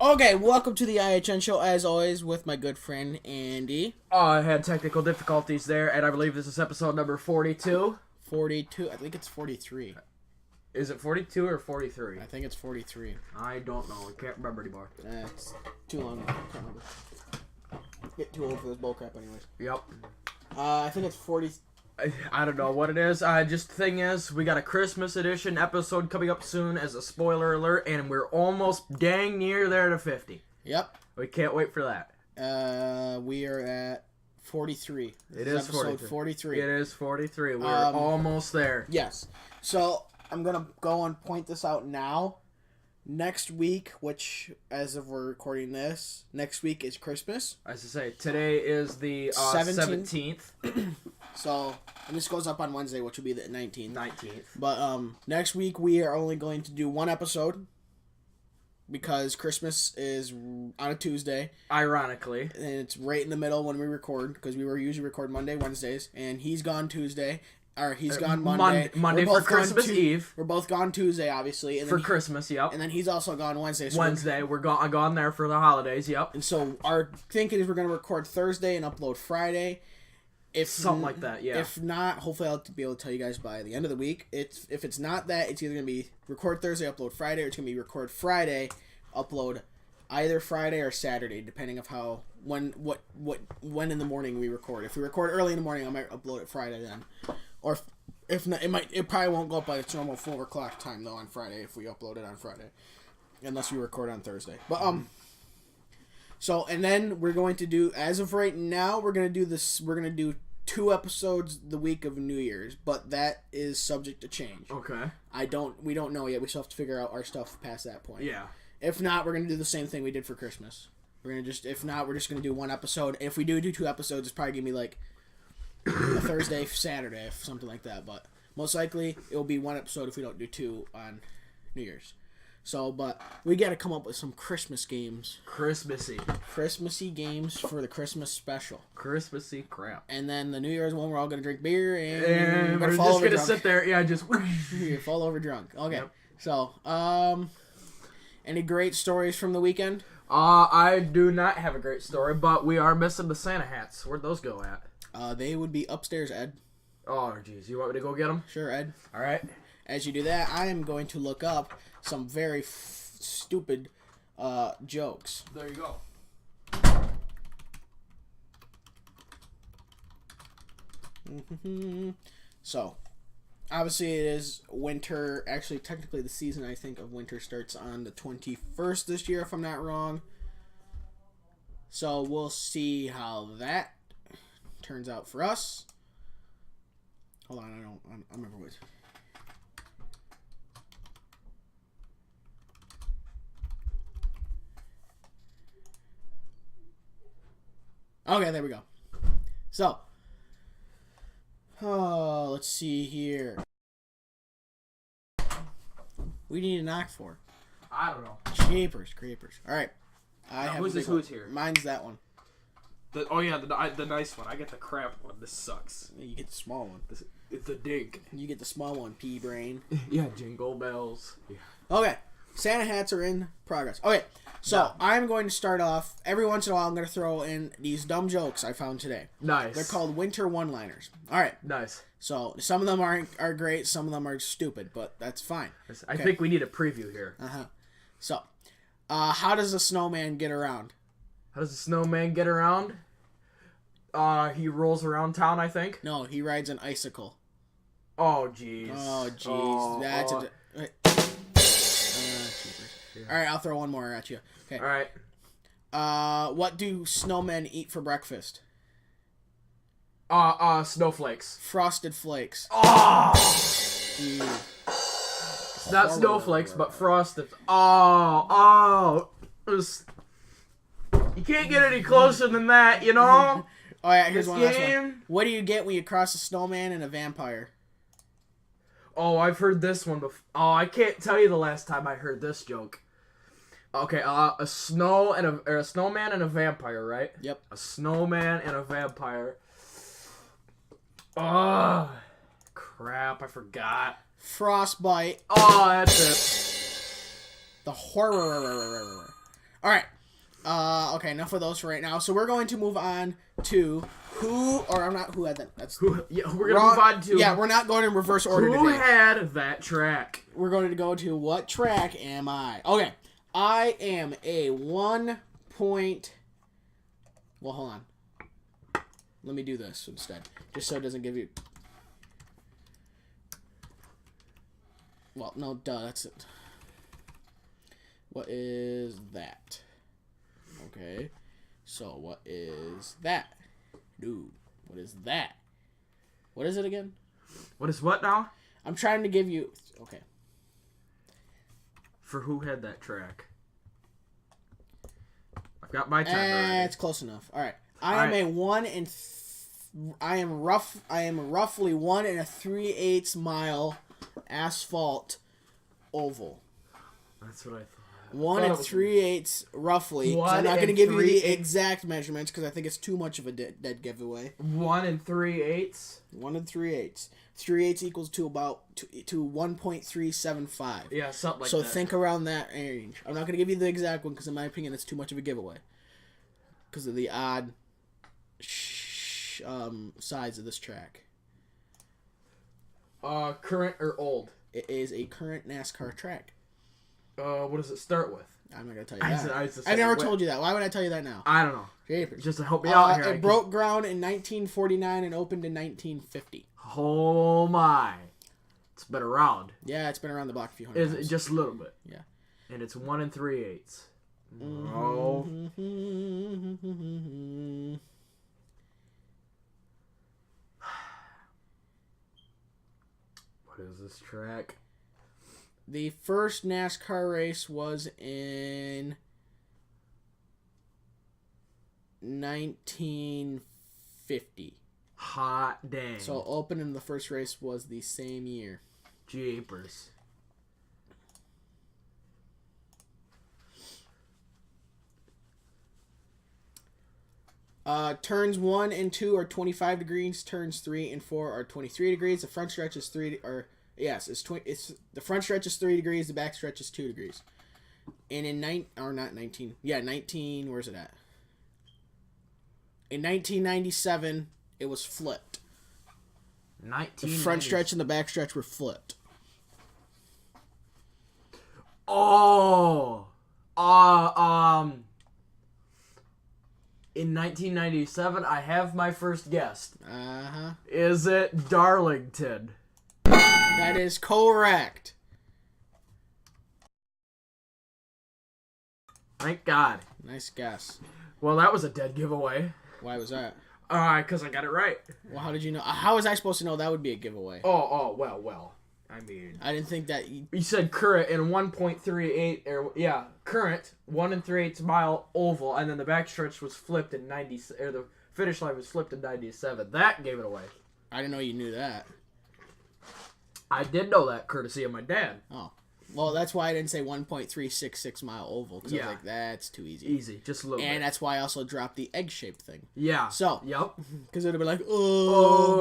Okay, welcome to the IHN show, as always, with my good friend, Andy. I had technical difficulties there, and I believe this is episode number 42. 42, I think it's 43. Is it 42 or 43? I think it's 43. I don't know. I can't remember anymore. It's too long. I can't remember. Get too old for this bullcrap anyways. Yep. I think it's 40... I don't know what it is. Just the thing is, we got a Christmas edition episode coming up soon as a spoiler alert, and we're almost dang near there to 50. Yep. We can't wait for that. We are at 43. It is 43. It is 43. We're almost there. Yes. So, I'm going to go and point this out now. Next week, which, as of we're recording this, next week is Christmas. As I say, today is the 17th. So, and this goes up on Wednesday, which will be the 19th. 19th. But next week, we are only going to do one episode. Because Christmas is on a Tuesday. Ironically. And it's right in the middle when we record. Because we were usually record Monday, Wednesdays. And he's gone Tuesday. Or he's gone Monday. Monday for Christmas Eve. We're both gone Tuesday, obviously. And for Christmas, yep. And then he's also gone Wednesday. So Wednesday, we're gone there for the holidays, yep. And so our thinking is we're going to record Thursday and upload Friday. Something like that, yeah. If not, hopefully I'll be able to tell you guys by the end of the week. If it's not that, it's either going to be record Thursday, upload Friday, or it's going to be record Friday, upload either Friday or Saturday, depending of how when in the morning we record. If we record early in the morning, I might upload it Friday then. Or if not, it probably won't go up by its normal 4 o'clock time though on Friday if we upload it on Friday, unless we record on Thursday. But so and then we're going to do, as of right now, we're gonna do 2 episodes the week of New Year's, but that is subject to change. Okay. We don't know yet. We still have to figure out our stuff past that point. Yeah. If not, we're gonna do the same thing we did for Christmas. If not, we're just gonna do 1 episode. If we do 2 episodes, it's probably gonna be like a Thursday, Saturday, something like that. But most likely, it will be 1 episode if we don't do 2 on New Year's. So, but we got to come up with some Christmas games. Christmassy games for the Christmas special. Christmassy crap. And then the New Year's one, we're all going to drink beer and we're just going to sit there, just fall over drunk. Okay. Yep. So, any great stories from the weekend? I do not have a great story, but we are missing the Santa hats. Where'd those go at? They would be upstairs, Ed. Oh, jeez. You want me to go get them? Sure, Ed. All right. As you do that, I am going to look up some very stupid jokes. There you go. So, obviously it is winter. Actually, technically the season, I think, of winter starts on the 21st this year, if I'm not wrong. So, we'll see how that turns out for us. Hold on, I remember what. Okay, there we go. So, let's see here. We need to knock for. I don't know. Creepers. All right. Who's here? Mine's that one. The nice one. I get the crap one. This sucks. You get the small one. It's a dink. You get the small one, pea brain. Yeah, jingle bells. Yeah. Okay, Santa hats are in progress. Okay, so I'm going to start off. Every once in a while, I'm going to throw in these dumb jokes I found today. Nice. They're called winter one-liners. All right. Nice. So some of them are great. Some of them are stupid, but that's fine. I think we need a preview here. So, how does a snowman get around? How does a snowman get around? He rolls around town, I think. No, he rides an icicle. Oh, jeez. That's a... All right, I'll throw one more at you. Okay. All right. What do snowmen eat for breakfast? Snowflakes. Frosted flakes. Oh! It's not snowflakes, but frosted. Oh! You can't get any closer than that, you know? Oh, yeah, here's one last one. What do you get when you cross a snowman and a vampire? Oh, I've heard this one before. Oh, I can't tell you the last time I heard this joke. Okay, a snowman and a vampire, right? Yep. A snowman and a vampire. Oh, crap, I forgot. Frostbite. Oh, that's it. The horror. All right. Okay, enough of those for right now. So we're going to move on to I'm not who had that. That's who. Yeah, we're gonna move on to. Yeah, we're not going in reverse order who today. had that track. We're going to go to what track am I? Okay, I am a 1 point. Well, hold on. Let me do this instead, just so it doesn't give you. Well, no, duh. That's it. What is that? Okay, so what is that? Dude, what is that? What is it again? What is what now? I'm trying to give you... Okay. For who had that track? I've got my time already. It's close enough. All right. I am roughly 1 3/8 mile asphalt oval. That's what I thought. 1 3/8 roughly. So I'm not going to give you the exact measurements because I think it's too much of a dead giveaway. 1 3/8. 1 3/8. 3/8 equals to about to 1.375. Yeah, something like that. So think around that range. I'm not going to give you the exact one because in my opinion it's too much of a giveaway because of the odd size of this track. Current or old? It is a current NASCAR track. What does it start with? I'm not going to tell you that. I never told you that. Why would I tell you that now? I don't know. Japers. Just to help me out here. It broke ground in 1949 and opened in 1950. Oh my. It's been around. Yeah, it's been around the block a few hundred times. Just a little bit. Yeah. And it's 1 3/8. Mm-hmm. Oh. What is this track? The first NASCAR race was in 1950. Hot dang. So opening the first race was the same year. Jeepers. Turns 1 and 2 are 25 degrees. Turns 3 and 4 are 23 degrees. The front stretch is the front stretch is 3 degrees. The back stretch is 2 degrees. And in 19. Where's it at? In 1997, it was flipped. The front stretch and the back stretch were flipped. Oh. In 1997, I have my first guess. Uh-huh. Is it Darlington? That is correct. Thank God. Nice guess. Well, that was a dead giveaway. Why was that? Because I got it right. Well, how did you know? How was I supposed to know that would be a giveaway? Well. I mean, I didn't think that you said current in 1.38 current 1 3/8 mile oval, and then the backstretch was flipped in 90, or the finish line was flipped in 97. That gave it away. I didn't know you knew that. I did know that, courtesy of my dad. Oh, well, that's why I didn't say 1.366 mile oval because I was like, that's too easy. Easy, just a little bit. And that's why I also dropped the egg-shaped thing. Yeah. So. Yep. Because it would have been like,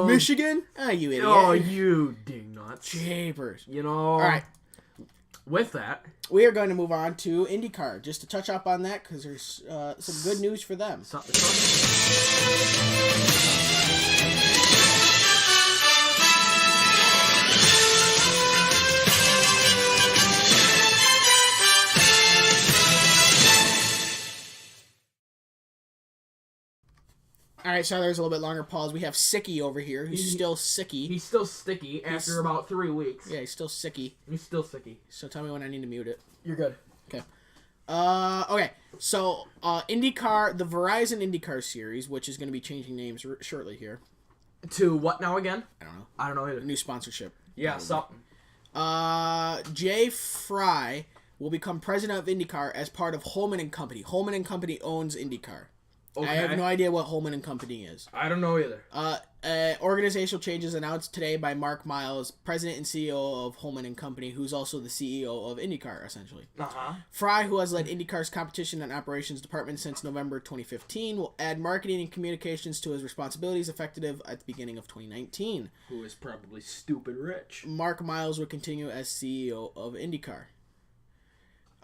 Michigan? Ah, you idiot. Oh, you dingnuts. Japers. You know. All right. With that, we are going to move on to IndyCar. Just to touch up on that because there's some good news for them. All right, so there's a little bit longer pause. We have Sicky over here, who's still sicky. He's still sticky after about 3 weeks. Yeah, he's still sicky. He's still sicky. So tell me when I need to mute it. You're good. Okay. Okay. So, IndyCar, the Verizon IndyCar series, which is going to be changing names shortly here. To what now again? I don't know. I don't know either. A new sponsorship. Yeah, something. Jay Fry will become president of IndyCar as part of Holman and Company. Holman and Company owns IndyCar. Okay. I have no idea what Holman and Company is. I don't know either. Organizational changes announced today by Mark Miles, president and CEO of Holman and Company, who's also the CEO of IndyCar, essentially. Uh-huh. Fry, who has led IndyCar's competition and operations department since November 2015, will add marketing and communications to his responsibilities effective at the beginning of 2019. Who is probably stupid rich. Mark Miles will continue as CEO of IndyCar.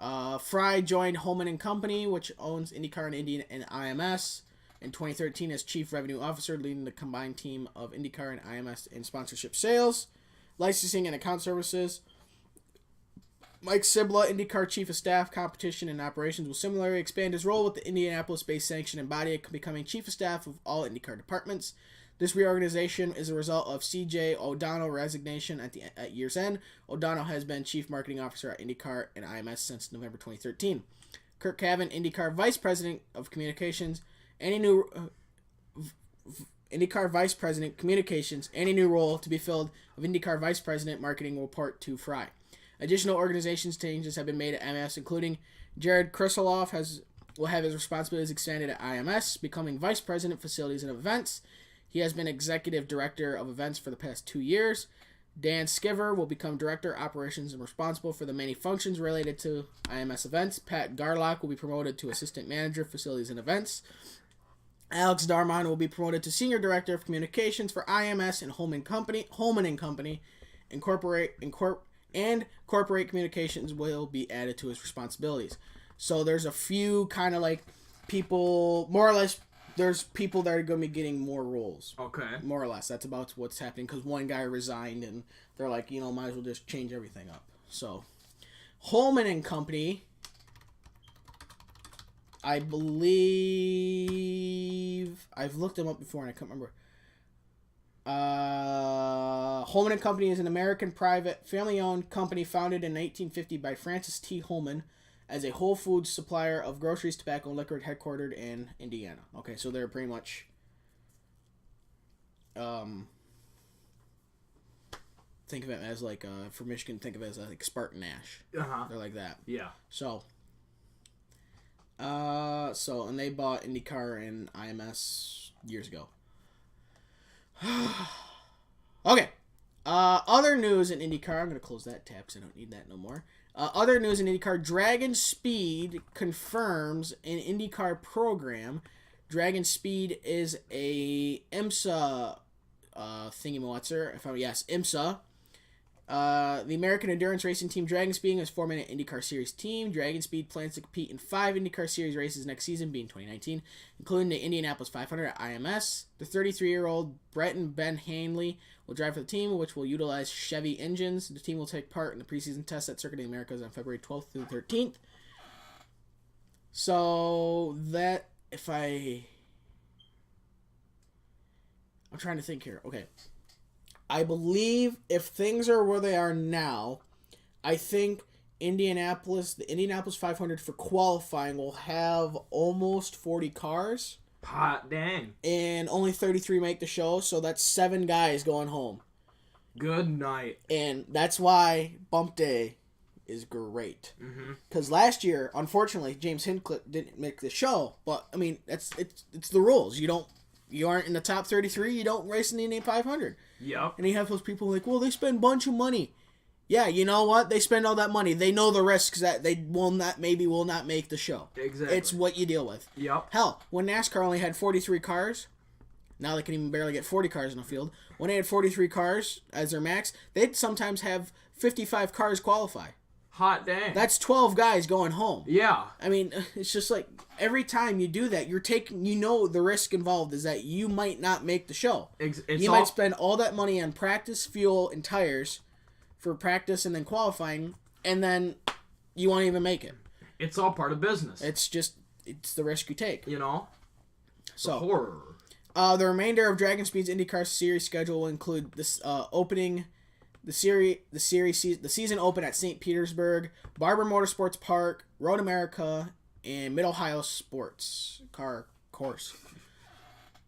Fry joined Holman and Company, which owns IndyCar and Indy and IMS, in 2013 as Chief Revenue Officer, leading the combined team of IndyCar and IMS in sponsorship sales, licensing, and account services. Mike Sibla, IndyCar Chief of Staff, Competition, and Operations, will similarly expand his role with the Indianapolis-based sanctioning body, becoming Chief of Staff of all IndyCar departments. This reorganization is a result of C.J. O'Donnell's resignation at year's end. O'Donnell has been Chief Marketing Officer at IndyCar and IMS since November 2013. Kirk Cavan, IndyCar Vice President of Communications, IndyCar Vice President Communications, any new role to be filled of IndyCar Vice President Marketing will report to Fry. Additional organizations changes have been made at IMS, including Jared Krisiloff will have his responsibilities expanded at IMS, becoming Vice President Facilities and Events. He has been Executive Director of Events for the past 2 years. Dan Skiver will become Director of Operations and responsible for the many functions related to IMS events. Pat Garlock will be promoted to Assistant Manager Facilities and Events. Alex Darman will be promoted to Senior Director of Communications for IMS and Holman and Company. Corporate communications will be added to his responsibilities. So there's a few kind of like people, more or less, there's people that are going to be getting more roles. Okay. More or less. That's about what's happening because one guy resigned and they're like, might as well just change everything up. So, Holman and Company, I believe, I've looked them up before and I can't remember. Holman and Company is an American private, family-owned company founded in 1850 by Francis T. Holman as a Whole Foods supplier of groceries, tobacco, and liquor, headquartered in Indiana. Okay, so they're pretty much think of it as like for Michigan, think of it as like Spartan Ash. They're like that. Yeah. So and they bought IndyCar and IMS years ago. Okay. Other news in IndyCar. I'm going to close that tab because I don't need that no more. Other news in IndyCar. Dragon Speed confirms an IndyCar program. Dragon Speed is a IMSA thingy-mawatzer. Yes, IMSA. The American endurance racing team Dragon Speed is forming an IndyCar Series team. Dragon Speed plans to compete in 5 IndyCar Series races next season, being 2019, including the Indianapolis 500 at IMS. The 33-year-old Brett and Ben Hanley will drive for the team, which will utilize Chevy engines. The team will take part in the preseason tests at Circuit of the Americas on February 12th through 13th. So that, I'm trying to think here. Okay. I believe if things are where they are now, I think the Indianapolis 500 for qualifying will have almost 40 cars. Hot dang. And only 33 make the show, so that's 7 guys going home. Good night. And that's why Bump Day is great. Because last year, unfortunately, James Hinchcliffe didn't make the show. But, I mean, it's the rules. You aren't in the top 33, you don't race in the Indy 500. Yep. And you have those people like, well, they spend a bunch of money. Yeah, you know what? They spend all that money. They know the risks that they will not make the show. Exactly. It's what you deal with. Yep. Hell, when NASCAR only had 43 cars, now they can even barely get 40 cars in the field. When they had 43 cars as their max, they'd sometimes have 55 cars qualify. Hot dang. That's 12 guys going home. Yeah. I mean, it's just like every time you do that, you're taking, the risk involved is that you might not make the show. Might spend all that money on practice, fuel, and tires for practice and then qualifying, and then you won't even make it. It's all part of business. It's the risk you take. So, horror. The remainder of Dragon Speed's IndyCar Series schedule will include this opening. The season open at St. Petersburg, Barber Motorsports Park, Road America, and Mid-Ohio Sports Car Course.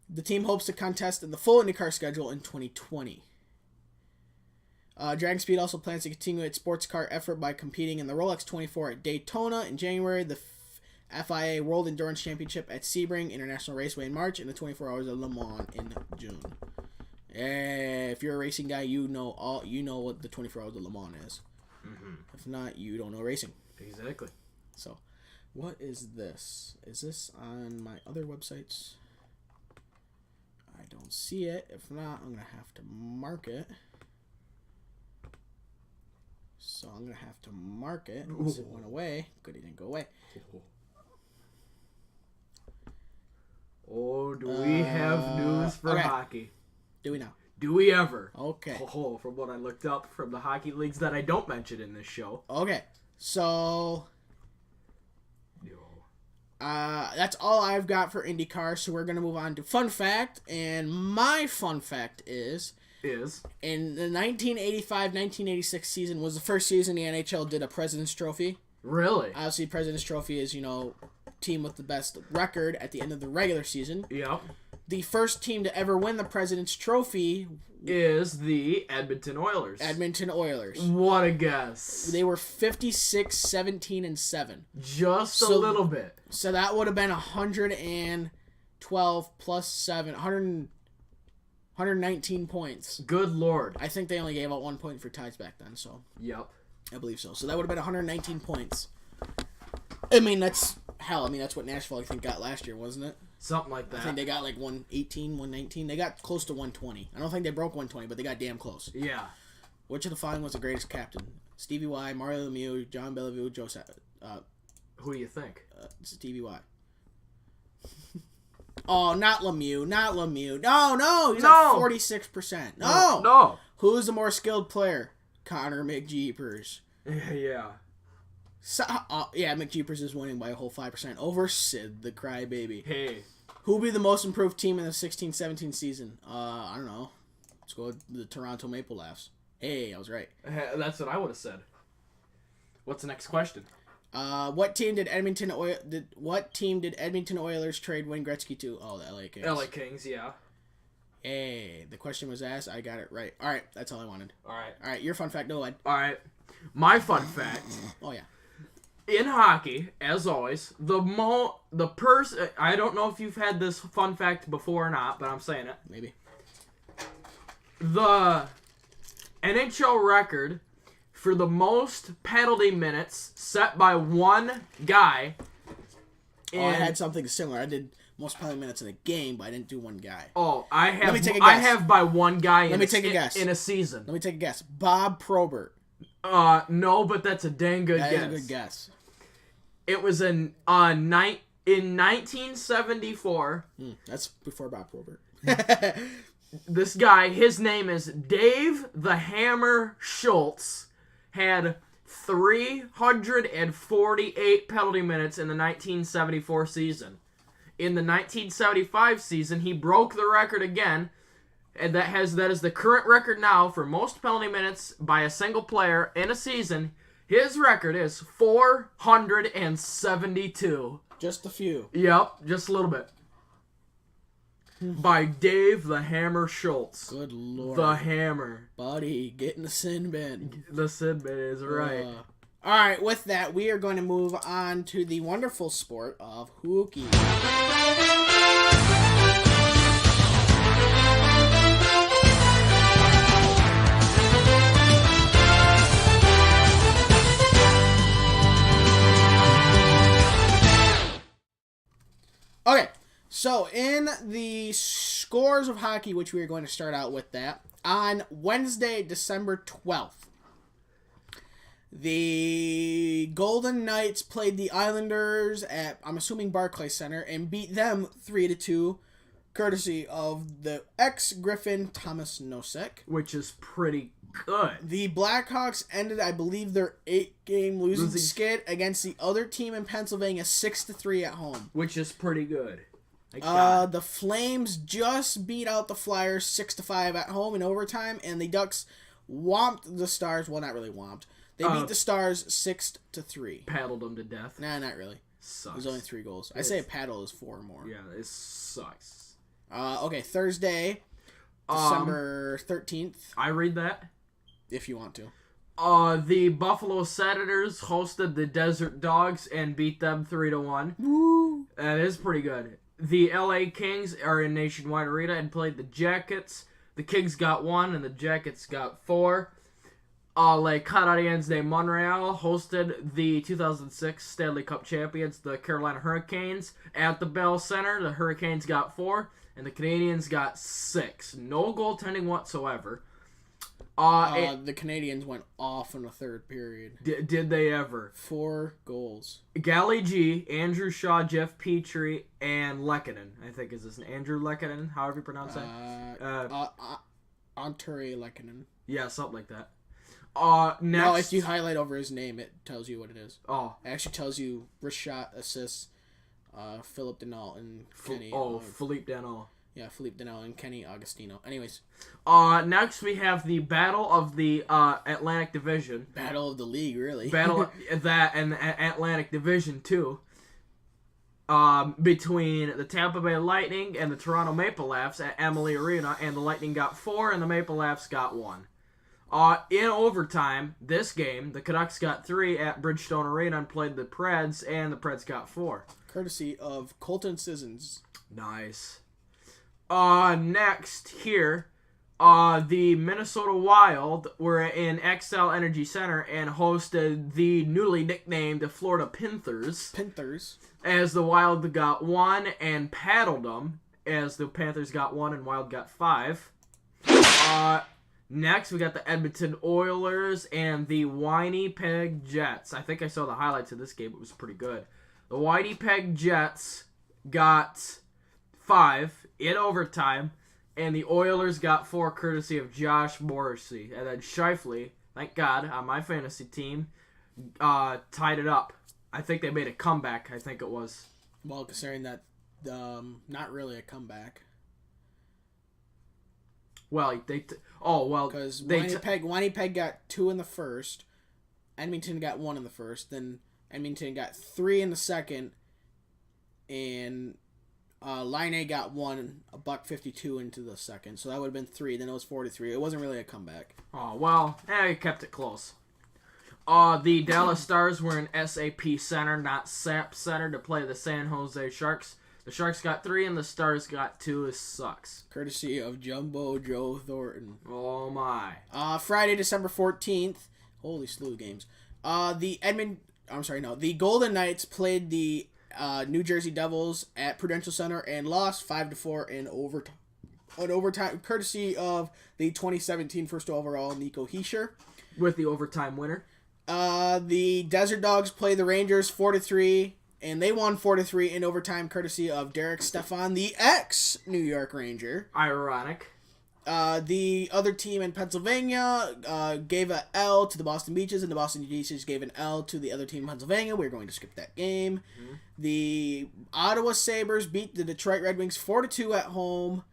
The team hopes to contest in the full IndyCar schedule in 2020. Dragon Speed also plans to continue its sports car effort by competing in the Rolex 24 at Daytona in January, the FIA World Endurance Championship at Sebring International Raceway in March, and the 24 Hours of Le Mans in June. If you're a racing guy, you know what the 24 Hours of Le Mans is. If not, you don't know racing. Exactly. So, what is this? Is this on my other websites? I don't see it. If not, I'm going to have to mark it. So I'm going to have to mark it. Once it went away. Good, it didn't go away. Oh, do we have news for hockey? Do we now? Do we ever? Okay. Oh, from what I looked up from the hockey leagues that I don't mention in this show. Okay. So that's all I've got for IndyCar. So we're going to move on to fun fact. And my fun fact is in the 1985-1986 season was the first season the NHL did a President's Trophy. Really? Obviously, President's Trophy is, team with the best record at the end of the regular season. Yep. The first team to ever win the President's Trophy is the Edmonton Oilers. Edmonton Oilers. What a guess. They were 56, 17, and 7. Just a little bit. So that would have been 112 plus 7, 119 points. Good Lord. I think they only gave out 1 point for ties back then, so. Yep. I believe so. So that would have been 119 points. I mean, that's what Nashville, I think, got last year, wasn't it? Something like that. I think they got like 118, 119. They got close to 120. I don't think they broke 120, but they got damn close. Yeah. Which of the following was the greatest captain? Stevie Y, Mario Lemieux, John Bellevue, Joe who do you think? Stevie Y. Oh, not Lemieux. No, he's at 46%. No. Who's the more skilled player? Connor McJeepers. Yeah. So, McJeepers is winning by a whole 5% over Sid the Crybaby. Hey. Who will be the most improved team in the 16-17 season? I don't know. Let's go with the Toronto Maple Leafs. Hey, I was right. That's what I would have said. What's the next question? What team did Edmonton Oilers trade Wayne Gretzky to? Oh, the LA Kings. LA Kings, yeah. Hey, the question was asked. I got it right. All right, that's all I wanted. All right, your fun fact. Go ahead. All right. My fun fact. Oh, yeah. In hockey, as always, the person, I don't know if you've had this fun fact before or not, but I'm saying it. Maybe. The NHL record for the most penalty minutes set by one guy. I had something similar. I did most penalty minutes in a game, but I didn't do one guy. Oh, I have. Let me take a guess. I have by one guy. Let me take a guess. In a season. Let me take a guess. Bob Probert. No, but that's a dang good guess. That is a good guess. It was in 1974. That's before Bob Probert. This guy, his name is Dave the Hammer Schultz, had 348 penalty minutes in the 1974 season. In the 1975 season, he broke the record again, and that is the current record now for most penalty minutes by a single player in a season. His record is 472. Just a few. Yep, just a little bit. By Dave the Hammer Schultz. Good Lord. The Hammer. Buddy, get in the sin bin. The sin bin is right. All right, with that, we are going to move on to the wonderful sport of hockey. Okay, so in the scores of hockey, which we are going to start out with that, on Wednesday, December 12th, the Golden Knights played the Islanders at, I'm assuming, Barclays Center, and beat them 3-2, courtesy of the ex-Griffin Thomas Nosek. Which is pretty good. The Blackhawks ended, I believe, their 8-game losing skid against the other team in Pennsylvania, 6-3 at home. Which is pretty good. The Flames just beat out the Flyers 6-5 at home in overtime, and the Ducks whomped the Stars. Well, not really whomped. They beat the Stars 6-3. Paddled them to death. Nah, not really. Sucks. There's only 3 goals. I say a paddle is 4 or more. Yeah, it sucks. Okay, Thursday, December 13th. I read that. If you want to. The Buffalo Senators hosted the Desert Dogs and beat them 3-1. Woo! That is pretty good. The LA Kings are in Nationwide Arena and played the Jackets. The Kings got 1 and the Jackets got 4. Les Canadiens de Montreal hosted the 2006 Stanley Cup champions, the Carolina Hurricanes, at the Bell Center. The Hurricanes got 4 and the Canadiens got 6. No goaltending whatsoever. The Canadians went off in the third period. Did they ever? 4 goals. Gally G, Andrew Shaw, Jeff Petrie, and Lehkonen. I think is this Andrew Lehkonen, however you pronounce that. Anteri Lehkonen. Yeah, something like that. Next. No, if you highlight over his name, it tells you what it is. Oh. It actually tells you wrist shot, assists, Philip Denault and Kenny. Philippe Denault. Yeah, Philippe Denault and Kenny Agostino. Anyways. Next we have the Battle of the Atlantic Division. Battle of the League, really. Battle that and Atlantic Division 2. Between the Tampa Bay Lightning and the Toronto Maple Leafs at Amalie Arena, and the Lightning got 4 and the Maple Leafs got 1. In overtime, this game, the Canucks got 3 at Bridgestone Arena and played the Preds, and the Preds got 4. Courtesy of Colton Sissons. Nice. Next here, the Minnesota Wild were in XL Energy Center and hosted the newly nicknamed Florida Panthers. As the Wild got 1 and paddled them, as the Panthers got 1 and Wild got 5. Next, we got the Edmonton Oilers and the Winnipeg Jets. I think I saw the highlights of this game. It was pretty good. The Winnipeg Jets got 5 in overtime, and the Oilers got 4 courtesy of Josh Morrissey. And then Scheifele, thank God, on my fantasy team, tied it up. I think they made a comeback, I think it was. Well, considering that, not really a comeback. Well, because Winnipeg got 2 in the first, Edmonton got 1 in the first, then Edmonton got 3 in the second, and Line got 1, $1.52 into the second, so that would have been 3. Then it was 4-3. It wasn't really a comeback. Oh well, he kept it close. The Dallas Stars were in SAP Center, not SAP Center, to play the San Jose Sharks. The Sharks got 3 and the Stars got 2. It sucks. Courtesy of Jumbo Joe Thornton. Oh my. Friday, December 14th. Holy slew of games. The Golden Knights played the New Jersey Devils at Prudential Center and lost 5-4 in overtime. Courtesy of the 2017 first overall Nico Hischier. With the overtime winner. The Desert Dogs played the Rangers 4-3. And they won 4-3 in overtime, courtesy of Derek Stefan, the ex-New York Ranger. Ironic. The other team in Pennsylvania gave an L to the Boston Beaches, and the Boston Beaches gave an L to the other team in Pennsylvania. We're going to skip that game. Mm-hmm. The Ottawa Sabres beat the Detroit Red Wings 4-2 at home.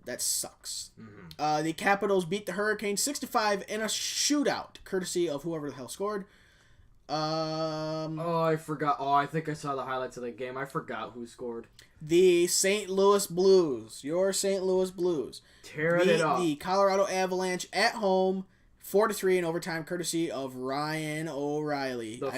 That sucks. Mm-hmm. The Capitals beat the Hurricanes 6-5 in a shootout, courtesy of whoever the hell scored. I forgot. I think I saw the highlights of the game. I forgot who scored. The St. Louis Blues. Your St. Louis Blues. Tearing it up. The Colorado Avalanche at home, 4-3 in overtime, courtesy of Ryan O'Reilly. The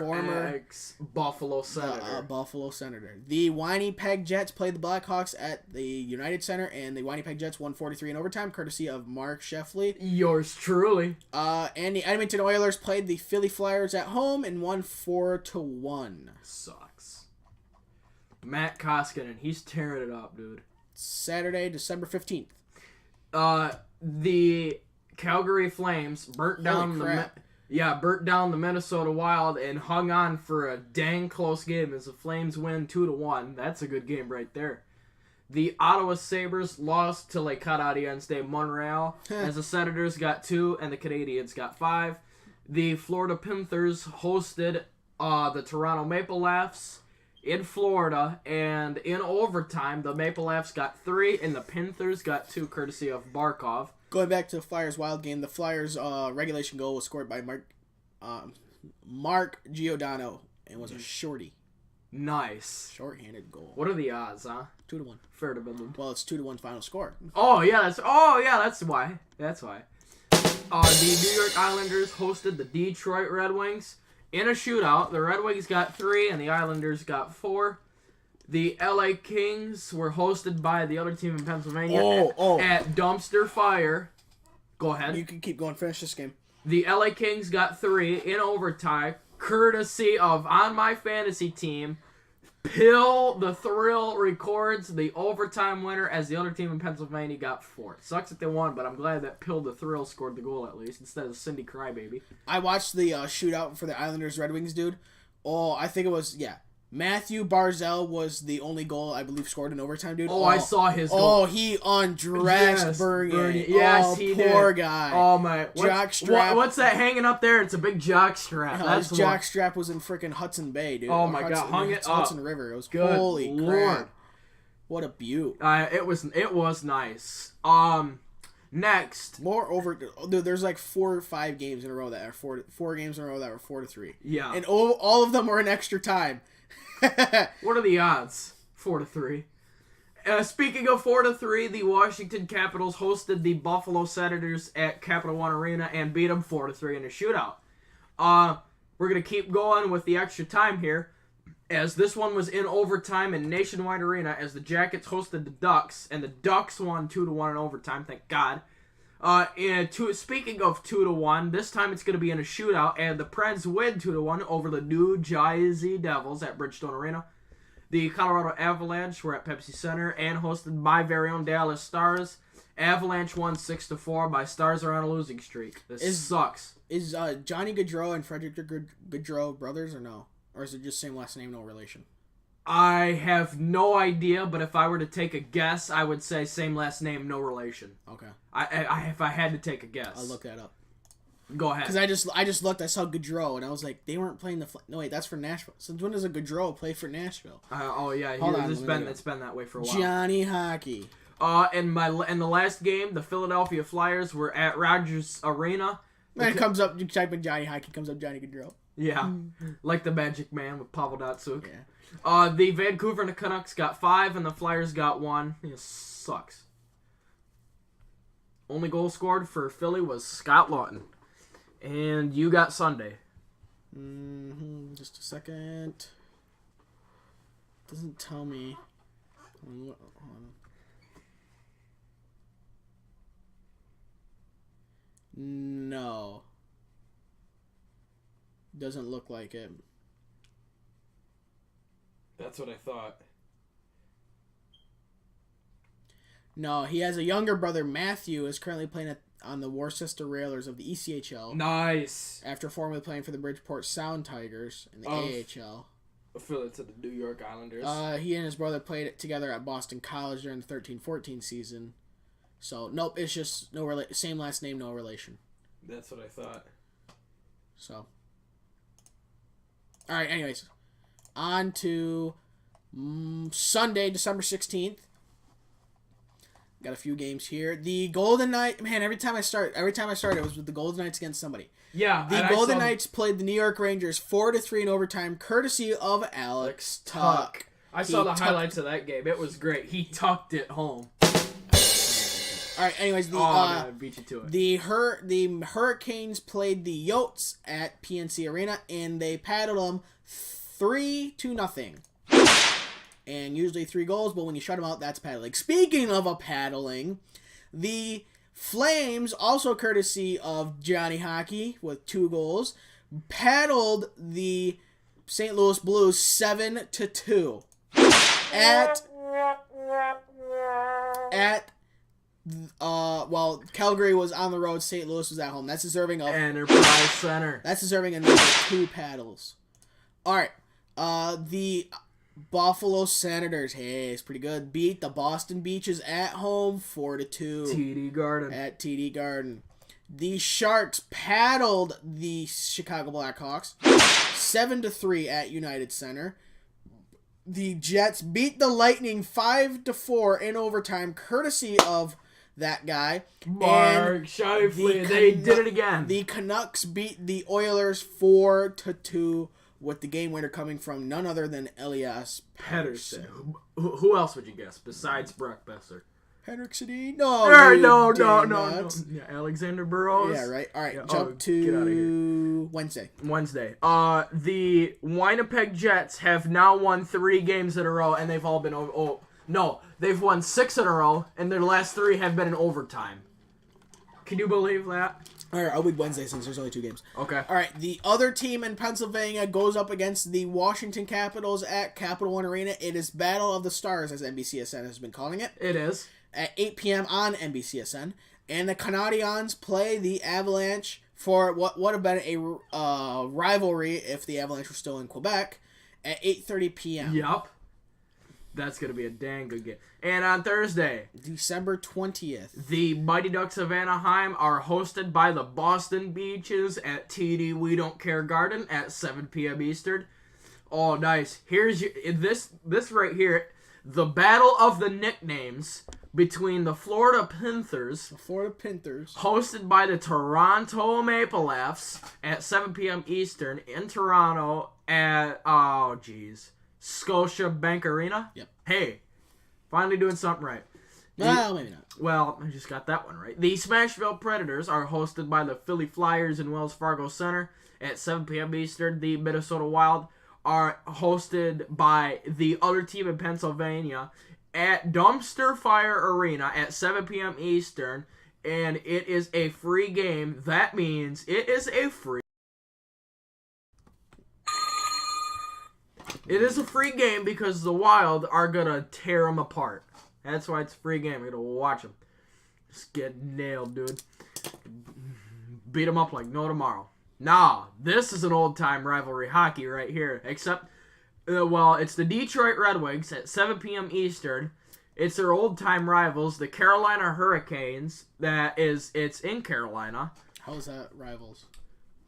former ex-Buffalo Senator. Buffalo Senator. The Winnipeg Jets played the Blackhawks at the United Center, and the Winnipeg Jets won 4-3 in overtime, courtesy of Mark Sheffley. Yours truly. And the Edmonton Oilers played the Philly Flyers at home and won 4-1. Sucks. Matt Koskinen, he's tearing it up, dude. Saturday, December 15th. The Calgary Flames burnt down the Minnesota Wild and hung on for a dang close game as the Flames win 2-1. That's a good game right there. The Ottawa Sabres lost to Les Canadiens de Montreal as the Senators got 2 and the Canadiens got 5. The Florida Panthers hosted the Toronto Maple Leafs in Florida, and in overtime, the Maple Leafs got 3 and the Panthers got 2, courtesy of Barkov. Going back to the Flyers Wild game, the Flyers regulation goal was scored by Mark Giordano and was a shorty. Nice. Short-handed goal. What are the odds, huh? 2-1. Fair to believe. Well, it's 2-1 final score. That's why. The New York Islanders hosted the Detroit Red Wings in a shootout. The Red Wings got 3 and the Islanders got 4. The LA Kings were hosted by the other team in Pennsylvania at Dumpster Fire. Go ahead. You can keep going. Finish this game. The LA Kings got 3 in overtime, courtesy of, on my fantasy team, Pill the Thrill records the overtime winner as the other team in Pennsylvania got 4. Sucks that they won, but I'm glad that Pill the Thrill scored the goal at least instead of Cindy Crybaby. I watched the shootout for the Islanders Red Wings, dude. Oh, I think it was, Matthew Barzal was the only goal I believe scored in overtime, dude. Oh, I saw his goal. Oh, he undressed Bernie. Yes, he did. Poor guy. Oh, my. What's that hanging up there? It's a big jock strap. His jock strap was in freaking Hudson Bay, dude. Oh, my God. Hung it up. Hudson River. It was Good holy Lord. crap. What a beaut. It was nice. Next. Dude, there's like 4 or 5 games in a row that are 4 games in a row that were 4-3. Yeah. And all of them were in extra time. What are the odds? 4-3. Speaking of 4-3, the Washington Capitals hosted the Buffalo Senators at Capital One Arena and beat them 4-3 in a shootout. We're going to keep going with the extra time here, as this one was in overtime in Nationwide Arena as the Jackets hosted the Ducks, and the Ducks won 2-1 in overtime, thank God. Speaking of 2-1, this time it's going to be in a shootout, and the Preds win 2-1 over the New Jersey Devils at Bridgestone Arena. The Colorado Avalanche were at Pepsi Center and hosted my very own Dallas Stars. Avalanche won 6-4. My Stars are on a losing streak. This sucks. Is Johnny Gaudreau and Frederick Gaudreau brothers or no? Or is it just same last name, no relation? I have no idea, but if I were to take a guess, I would say same last name, no relation. Okay. If I had to take a guess. I'll look that up. Go ahead. Because I just looked, I saw Gaudreau, and I was like, they weren't playing no, wait, that's for Nashville. Since when does a Gaudreau play for Nashville? It's been that way for a while. Johnny Hockey. In the last game, the Philadelphia Flyers were at Rogers Arena. And it comes up, you type in Johnny Hockey, comes up Johnny Gaudreau. Yeah, like the Magic Man with Pavel Datsyuk. Yeah. The Vancouver Canucks got 5 and the Flyers got 1. It sucks. Only goal scored for Philly was Scott Lawton. And you got Sunday. Just a second. Doesn't tell me. Hold on. No. Doesn't look like it. That's what I thought. No, he has a younger brother, Matthew, is currently playing on the Worcester Railers of the ECHL. Nice. After formerly playing for the Bridgeport Sound Tigers in the AHL. Affiliate to the New York Islanders. He and his brother played together at Boston College during the 13-14 season. So, nope, it's just same last name, no relation. That's what I thought. So. Alright, anyways. On to Sunday, December 16th. Got a few games here. The Golden Knights, man, every time I start, it was with the Golden Knights against somebody. Yeah. The Golden Knights played the New York Rangers 4-3 in overtime, courtesy of Alex Tuck. I saw the highlights of that game. It was great. He tucked it home. All right. Anyways, I beat you to it. The Hurricanes played the Yotes at PNC Arena, and they paddled them 3-0. And usually 3 goals, but when you shut them out, that's paddling. Speaking of a paddling, the Flames, also courtesy of Johnny Hockey with 2 goals, paddled the St. Louis Blues 7-2 Calgary was on the road, St. Louis was at home. That's deserving of Enterprise Center. That's deserving of number 2 paddles. All right, the Buffalo Senators, hey, it's pretty good, beat the Boston Beaches at home 4-2. TD Garden. At TD Garden. The Sharks paddled the Chicago Blackhawks 7-3 at United Center. The Jets beat the Lightning 5-4 in overtime, courtesy of that guy. Mark Scheifele, they did it again. The Canucks beat the Oilers 4-2. With the game winner coming from none other than Elias Pettersson. Who else would you guess besides Brock Besser? Henrik Sedin? No. Yeah, Alexander Burrows. Yeah, right. All right, jump to Wednesday. The Winnipeg Jets have now won 3 games in a row, and they've all been they've won 6 in a row, and their last 3 have been in overtime. Can you believe that? All right, a week Wednesday since there's only 2 games. Okay. All right, the other team in Pennsylvania goes up against the Washington Capitals at Capital One Arena. It is Battle of the Stars, as NBCSN has been calling it. It is. At 8 p.m. on NBCSN. And the Canadiens play the Avalanche for what would have been a rivalry if the Avalanche were still in Quebec at 8:30 p.m. Yup. That's going to be a dang good game. And on Thursday, December 20th. the Mighty Ducks of Anaheim are hosted by the Boston Beaches at TD We Don't Care Garden at 7 p.m. Eastern. Oh, nice. Here's this right here. The battle of the nicknames between the Florida Panthers. Hosted by the Toronto Maple Leafs at 7 p.m. Eastern in Toronto at, Scotiabank Arena? Yep. Hey, finally doing something right. Well, maybe not. Well, I just got that one right. The Smashville Predators are hosted by the Philly Flyers in Wells Fargo Center at 7 p.m. Eastern. The Minnesota Wild are hosted by the other team in Pennsylvania at Dumpster Fire Arena at 7 p.m. Eastern. And it is a free game. That means it is a free... It is a free game because the Wild are going to tear them apart. That's why it's a free game. I'm going to watch them. Just get nailed, dude. Beat them up like no tomorrow. Nah, this is an old-time rivalry hockey right here. Except, it's the Detroit Red Wings at 7 p.m. Eastern. It's their old-time rivals, the Carolina Hurricanes. It's in Carolina. How is that rivals?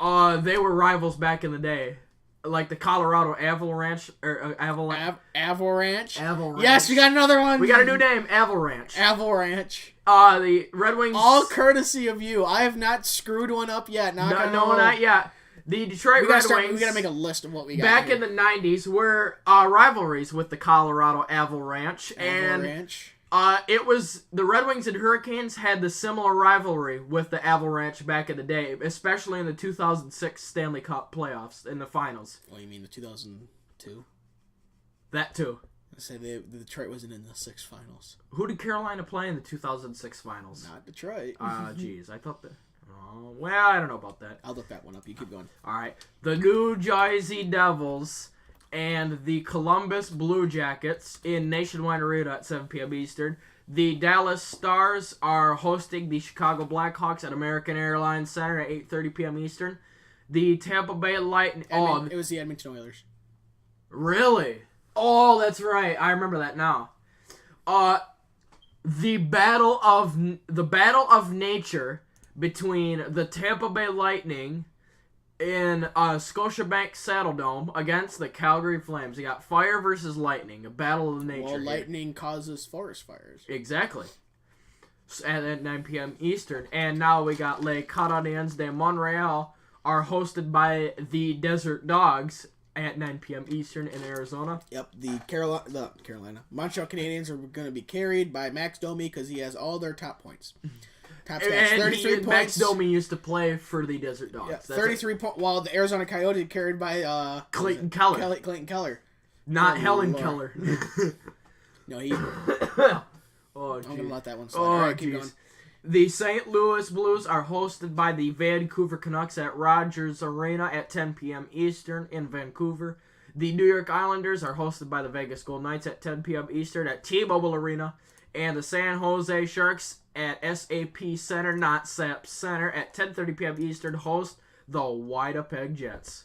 They were rivals back in the day. Like the Colorado Avalanche or Avalanche. Avalanche. Yes, we got another one. We got a new name, Avalanche. Avalanche. The Red Wings. All courtesy of you. I have not screwed one up yet. No, not yet. The Detroit Red Wings. We gotta make a list of what we got. Back here. in the '90s, were rivalries with the Colorado Avalanche, and it was the Red Wings and Hurricanes had the similar rivalry with the Avalanche back in the day, especially in the 2006 Stanley Cup playoffs in the finals. Oh, you mean the 2002? That too. I say the Detroit wasn't in the 6 finals. Who did Carolina play in the 2006 finals? Not Detroit. Jeez, I thought that. Oh, well, I don't know about that. I'll look that one up. You keep going. All right, the New Jersey Devils and the Columbus Blue Jackets in Nationwide Arena at 7 p.m. Eastern. The Dallas Stars are hosting the Chicago Blackhawks at American Airlines Center at 8:30 p.m. Eastern. The Tampa Bay Lightning... It was the Edmonton Oilers. Really? Oh, that's right. I remember that now. The battle of nature between the Tampa Bay Lightning in Scotiabank Saddledome against the Calgary Flames. You got fire versus lightning, a battle of nature. Well, lightning causes forest fires. Exactly. And at 9 p.m. Eastern. And now we got Les Canadiens de Montreal are hosted by the Desert Dogs at 9 p.m. Eastern in Arizona. Yep, the Carolina Montreal Canadiens are going to be carried by Max Domi because he has all their top points. Top stats, 33 points. Max Domi used to play for the Desert Dogs. Yeah, 33 points. While the Arizona Coyotes are carried by Clayton Keller. Clayton Keller. Not Helen Keller. No, he... Oh, I'm going to let that one slide. Oh, all right, keep going. The St. Louis Blues are hosted by the Vancouver Canucks at Rogers Arena at 10 p.m. Eastern in Vancouver. The New York Islanders are hosted by the Vegas Golden Knights at 10 p.m. Eastern at T-Mobile Arena. And the San Jose Sharks at SAP Center, not SAP Center, at 10:30 p.m. Eastern host the Winnipeg Jets.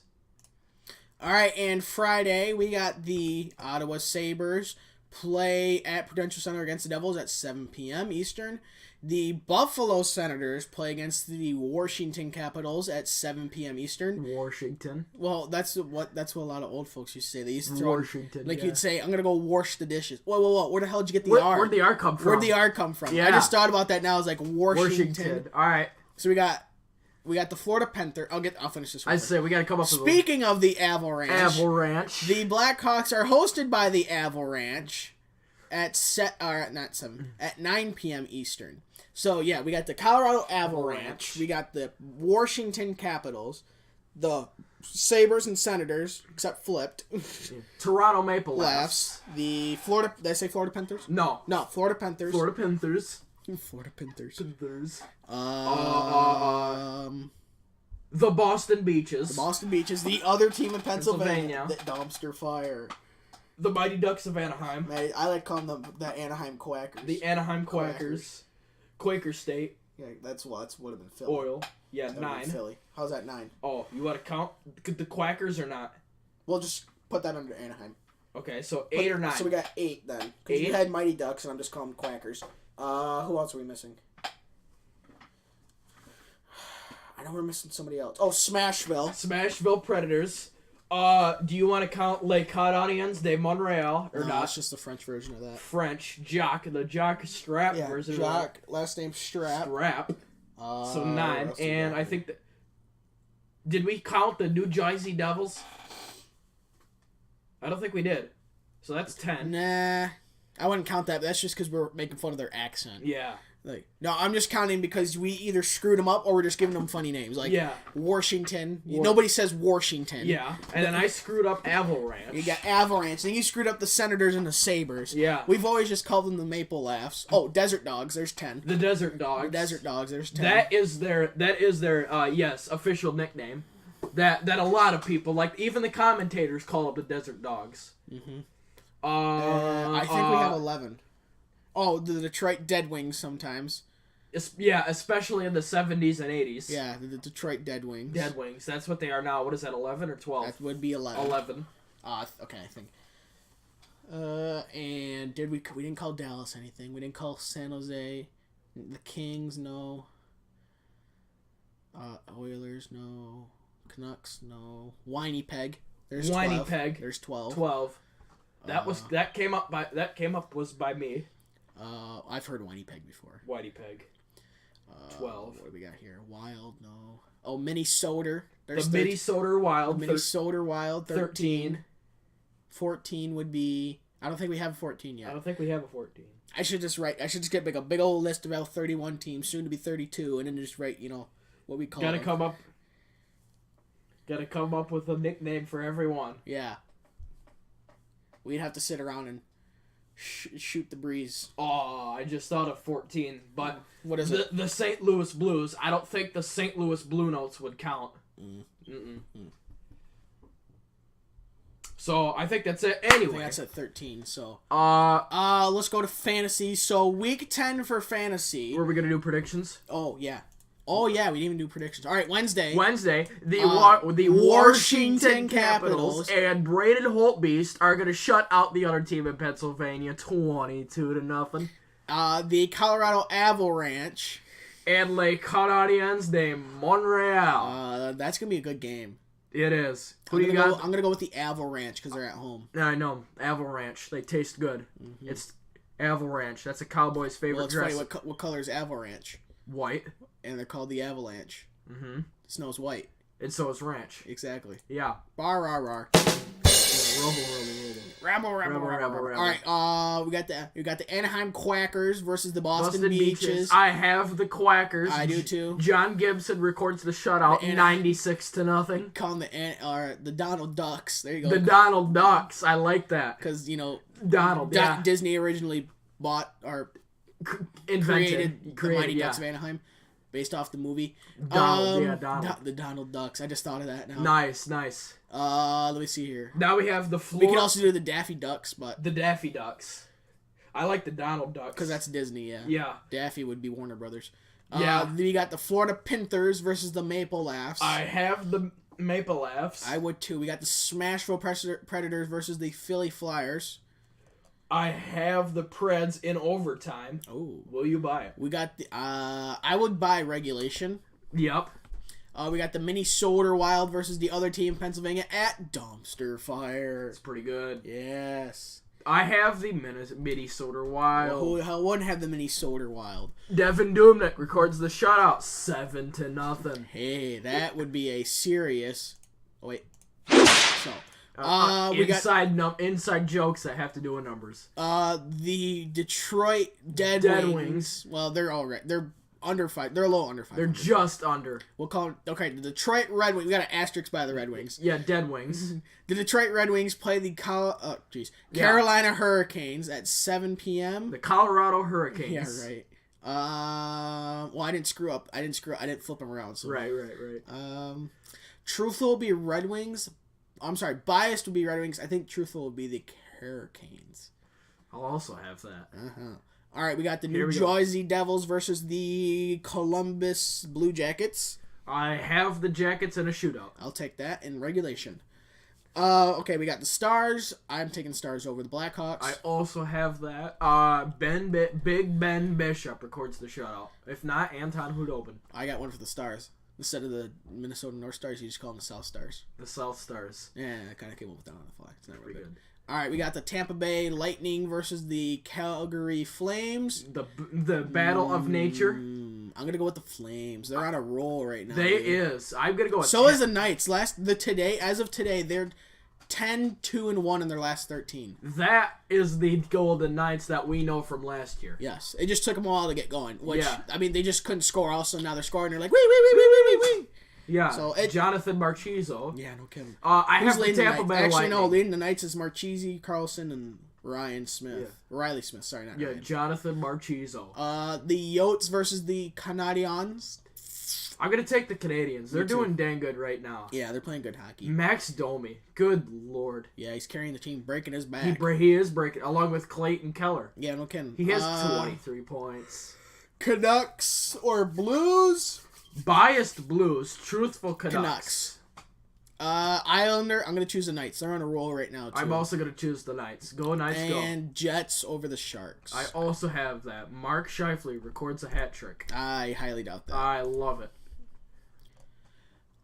All right, and Friday we got the Ottawa Sabres play at Prudential Center against the Devils at 7 p.m. Eastern. The Buffalo Senators play against the Washington Capitals at 7 p.m. Eastern. Washington. Well, that's what a lot of old folks used to say. They used to throw Washington. You'd say, "I'm gonna go wash the dishes." Whoa! Where the hell did you get the R? Where'd the R come from? Where'd the R come from? Yeah. I just thought about that now. I was like, Washington. All right. So we got the Florida Panthers. I'll finish this one. I say we gotta come up with. Speaking of the Avalanche, the Blackhawks are hosted by the Avalanche at 9 p.m. Eastern. So, yeah, we got the Colorado Avalanche. We got the Washington Capitals. The Sabres and Senators, except flipped. Toronto Maple Leafs. The Florida... Did I say Florida Panthers? No, Florida Panthers. Florida Panthers. Florida Panthers. Panthers. The Boston Beaches. The Boston Beaches. The other team in Pennsylvania. Pennsylvania. The Dumpster Fire. The Mighty Ducks of Anaheim. I like calling them the Anaheim Quackers. The Anaheim Quackers. Quaker State. Yeah, that's would have been Philly. Oil. Yeah, That 9. Philly. How's that 9? Oh, you want to count the Quackers or not? We'll just put that under Anaheim. Okay, so 8 or 9. So we got 8 then. Because you had Mighty Ducks, and I'm just calling them Quackers. Who else are we missing? I know we're missing somebody else. Oh, Smashville. Smashville Predators. Do you want to count Les Canadiens de Montreal or no, not? That's just the French version of that. French. Jacques. The Jacques Strap Yeah, version Jacques, last name Strap. Strap. So 9. And I think that... Did we count the New Jersey Devils? I don't think we did. So that's 10. Nah. I wouldn't count that, but that's just because we're making fun of their accent. Yeah. Like, no, I'm just counting because we either screwed them up or we're just giving them funny names. Like, Washington. Nobody says Washington. Yeah. And then I screwed up Avalanche. You got Avalanche. Then you screwed up the Senators and the Sabres. Yeah. We've always just called them the Maple Laughs. Oh, Desert Dogs. There's 10. The Desert Dogs. The Desert Dogs. There's 10. That is their yes, official nickname. That a lot of people, like even the commentators, call up the Desert Dogs. Mm-hmm. I think we have 11. Oh, the Detroit Dead Wings sometimes. Yeah, especially in the 70s and 80s. Yeah, the Detroit Dead Wings. Dead Wings. That's what they are now. What is that, 11 or 12? That would be 11. 11. Okay, I think. And we didn't call Dallas anything. We didn't call San Jose. The Kings, no. Oilers, no. Canucks, no. Winnipeg. There's 12. Winnipeg. There's 12. 12. That came up by me. I've heard Winnipeg before. Winnipeg. 12. What do we got here? Wild, no. Oh, Minnesota. There's the Minnesota Wild. Minnesota Wild, 13. 14 would be... I don't think we have a 14 yet. I don't think we have a 14. I should just get like a big old list of about 31 teams, soon to be 32, and then just write, what we call Gotta come up with a nickname for everyone. Yeah. We'd have to sit around and shoot the breeze. Oh, I just thought of 14, but what is it? The St. Louis Blues. I don't think the St. Louis Blue Notes would count. So I think that's it. Anyway, I think that's at 13. So let's go to fantasy. So week 10 for fantasy. Were we gonna do predictions? Oh yeah. We didn't even do predictions. All right, Wednesday, the Washington Capitals and Braden Holtbeast are going to shut out the other team in Pennsylvania 22-0. The Colorado Avalanche and Les Canadiens de Montreal. That's going to be a good game. It is. I'm going to go with the Avalanche because they're at home. Yeah, I know. Avalanche. They taste good. Mm-hmm. It's Avalanche. That's a Cowboy's favorite dress. Funny. What color is Avalanche? White. And they're called the Avalanche. Mm-hmm. Snow's white. And so is Ranch. Exactly. Yeah. Bar, rar, rar. Rabble. All right. We got the Anaheim Quackers versus the Boston Beaches. I have the Quackers. I do too. John Gibson records the shutout, 96-0. Call them the Donald Ducks. There you go. The Donald Ducks. I like that because Donald. Disney originally bought or created the Mighty Ducks of Anaheim. Based off the movie. Donald. The Donald Ducks. I just thought of that now. Nice. Let me see here. Now we have the We can also do the Daffy Ducks, but... The Daffy Ducks. I like the Donald Ducks. Because that's Disney, yeah. Yeah. Daffy would be Warner Brothers. Yeah. Then you got the Florida Panthers versus the Maple Laughs. I have the Maple Laughs. I would too. We got the Smashville Predators versus the Philly Flyers. I have the Preds in overtime. Oh. Will you buy it? We got the... I would buy regulation. Yep. We got the Minnesota Wild versus the other team, Pennsylvania, at Dumpster Fire. It's pretty good. Yes. I have the Minnesota Wild. Well, who wouldn't have the Minnesota Wild? Devin Dubnyk records the shutout, 7-0. Hey, that would be a serious... Oh, wait. So... we got inside jokes that have to do with numbers. The Detroit Dead Wings. Well, they're all right. They're under 5. They're a little under 5. They're just under. We'll call them. Okay, the Detroit Red Wings. We got an asterisk by the Red Wings. Yeah, Dead Wings. The Detroit Red Wings play the Carolina Hurricanes at 7 p.m. The Colorado Hurricanes. Yeah, right. Well, I didn't screw up. I didn't flip them around. So. Right. Truthful will be Red Wings. I'm sorry, biased would be Red Wings. I think truthful would be the Hurricanes. I'll also have that. All right, we got the New Jersey Devils versus the Columbus Blue Jackets. I have the Jackets in a shootout. I'll take that in regulation. Okay, we got the Stars. I'm taking Stars over the Blackhawks. I also have that. Big Ben Bishop records the shutout. If not, Anton Hudobin. I got one for the Stars. Instead of the Minnesota North Stars, you just call them the South Stars. The South Stars. Yeah, I kind of came up with that on the fly. It's not really good. All right, we got the Tampa Bay Lightning versus the Calgary Flames. The battle of nature. I'm gonna go with the Flames. They're on a roll right now. I'm gonna go with. So is the Knights. As of today, they're 10-2-1 in their last 13. That is the Golden Knights that we know from last year. Yes, it just took them a while to get going. Which, yeah. I mean, they just couldn't score. Also, now they're scoring. They're like, wee. Yeah. So Jonathan Marchizzo. Yeah, no kidding. I have the Tampa Bay Actually, Lightning. no, leading the Knights is Marchese, Carlson, and Ryan Smith. Yeah. Riley Smith, sorry, not Ryan. Jonathan Marchizzo. The Yotes versus the Canadiens. I'm going to take the Canadians. They're doing dang good right now. Yeah, they're playing good hockey. Max Domi. Good lord. Yeah, he's carrying the team, breaking his back. He is breaking, along with Clayton Keller. Yeah, no kidding. He has 23 points. Canucks or Blues? Biased Blues. Truthful Canucks. Islander, I'm going to choose the Knights. They're on a roll right now, too. I'm also going to choose the Knights. Go Knights, go. And Jets over the Sharks. I also have that. Mark Scheifele records a hat trick. I highly doubt that. I love it.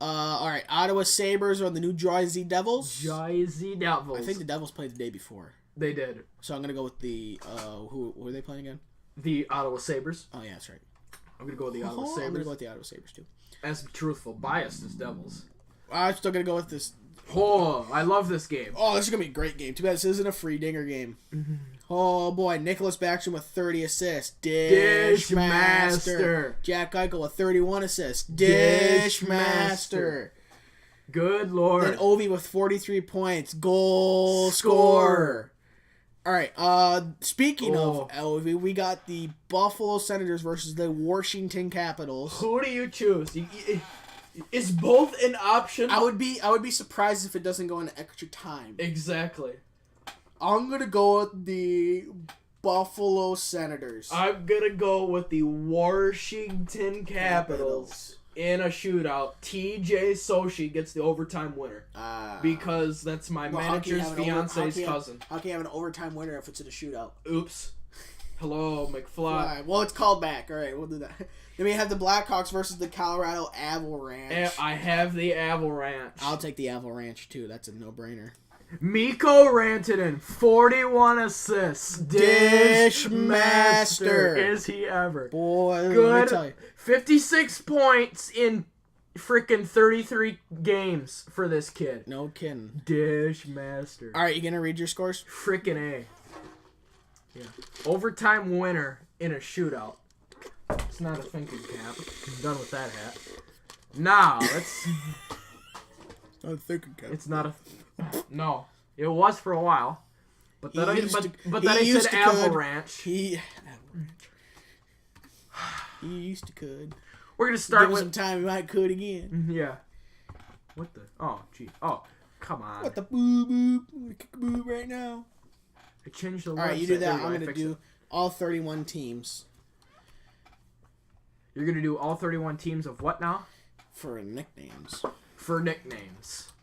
All right, Ottawa Sabres or the New Jersey Devils? Jersey Devils. I think the Devils played the day before. They did. So I'm going to go with the, who are they playing again? The Ottawa Sabres. Oh, yeah, that's right. I'm going to go with the Ottawa Sabres. I'm going to go with the Ottawa Sabres, too. As truthful. Biased is Devils. I'm still going to go with this. Oh, I love this game. Oh, this is going to be a great game. Too bad this isn't a free dinger game. Mm-hmm. Oh, boy. Nicholas Backstrom with 30 assists. Dishmaster. Jack Eichel with 31 assists. Dishmaster. Good lord. Then Ovi with 43 points. Goal scorer. All right. Speaking of Ovi, we got the Buffalo Senators versus the Washington Capitals. Who do you choose? Is both an option? I would be surprised if it doesn't go into extra time. Exactly. I'm gonna go with the Buffalo Senators. I'm gonna go with the Washington Capitals in a shootout. TJ Sochi gets the overtime winner because that's my manager's fiance's cousin. How can you have an overtime winner if it's in a shootout? Oops. Hello, McFly. Well, it's called back. All right, we'll do that. Then we have the Blackhawks versus the Colorado Avalanche. I have the Avalanche. I'll take the Avalanche too. That's a no-brainer. Mikko Rantanen, 41 assists. Dishmaster. Is he ever? Boy, good. Let me tell you. 56 points in freaking 33 games for this kid. No kidding. Dishmaster. All right, you gonna read your scores? Freaking A. Yeah. Overtime winner in a shootout. It's not a thinking cap. I'm done with that hat. Now, let's... Not a thinking cap. It's not a... No. It was for a while. But then I said Avalanche. He used to could. We're going to start Give with... him some time, he might could again. Yeah. What the... Oh, gee. Oh, come on. What the boo-boo? I'm going to kick a boo right now. I changed the website. Alright, you do that. I'm going to do all 31 teams. You're going to do all 31 teams of what now? For nicknames. For nicknames.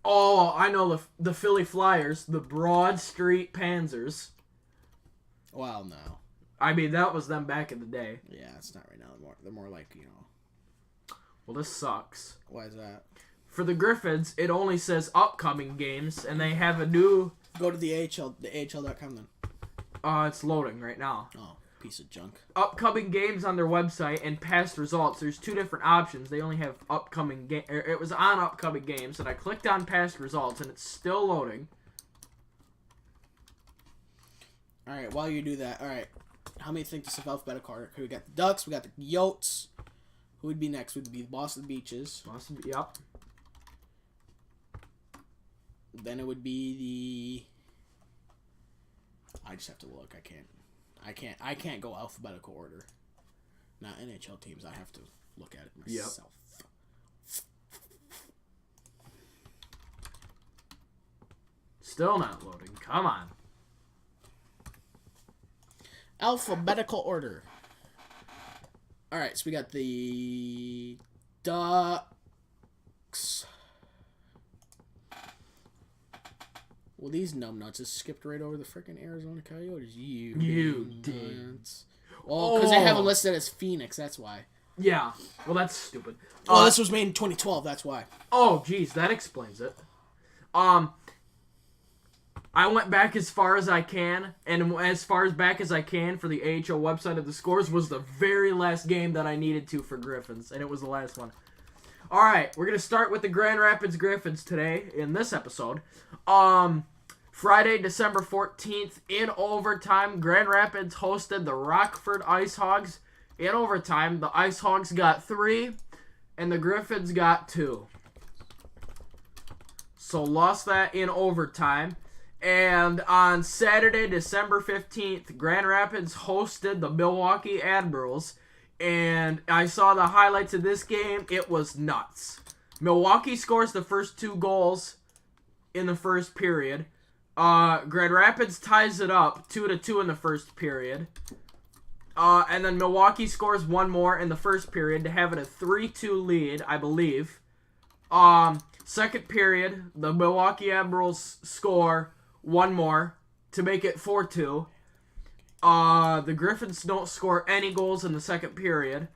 Oh, I know the Philly Flyers, the Broad Street Panzers. Well, no. I mean, that was them back in the day. Yeah, it's not right now. They're more like, Well, this sucks. Why is that? For the Griffins, it only says upcoming games, and they have a new... Go to the AHL.com then. It's loading right now. Oh, piece of junk. Upcoming games on their website and past results. There's two different options. They only have upcoming game. It was on upcoming games, and I clicked on past results, and it's still loading. All right, while you do that, all right. How many think this is alphabetical? Okay, we got the Ducks, we got the Yotes. Who would be next? Would be the Boston Beaches. Yep. Then it would be the... I just have to look. I can't I can't go alphabetical order. Not NHL teams. I have to look at it myself. Yep. Still not loading. Come on. Alphabetical order. All right, so we got the Ducks. Well, these numbnuts just skipped right over the freaking Arizona Coyotes. You did. Well, because they have it listed as Phoenix, that's why. Yeah. Well, that's stupid. This was made in 2012, that's why. Oh, geez, that explains it. I went back as far as I can, and as far as back as I can for the AHL website of the scores was the very last game that I needed to for Griffins, and it was the last one. All right, we're going to start with the Grand Rapids Griffins today in this episode. Friday, December 14th, in overtime, Grand Rapids hosted the Rockford Ice Hogs. In overtime, the Ice Hogs got 3, and the Griffins got 2. So lost that in overtime. And on Saturday, December 15th, Grand Rapids hosted the Milwaukee Admirals. And I saw the highlights of this game. It was nuts. Milwaukee scores the first 2 goals in the first period. Grand Rapids ties it up 2-2 in the first period. And then Milwaukee scores 1 more in the first period to have it a 3-2 lead, I believe. Second period, the Milwaukee Admirals score 1 more to make it 4-2. The Griffins don't score any goals in the second period.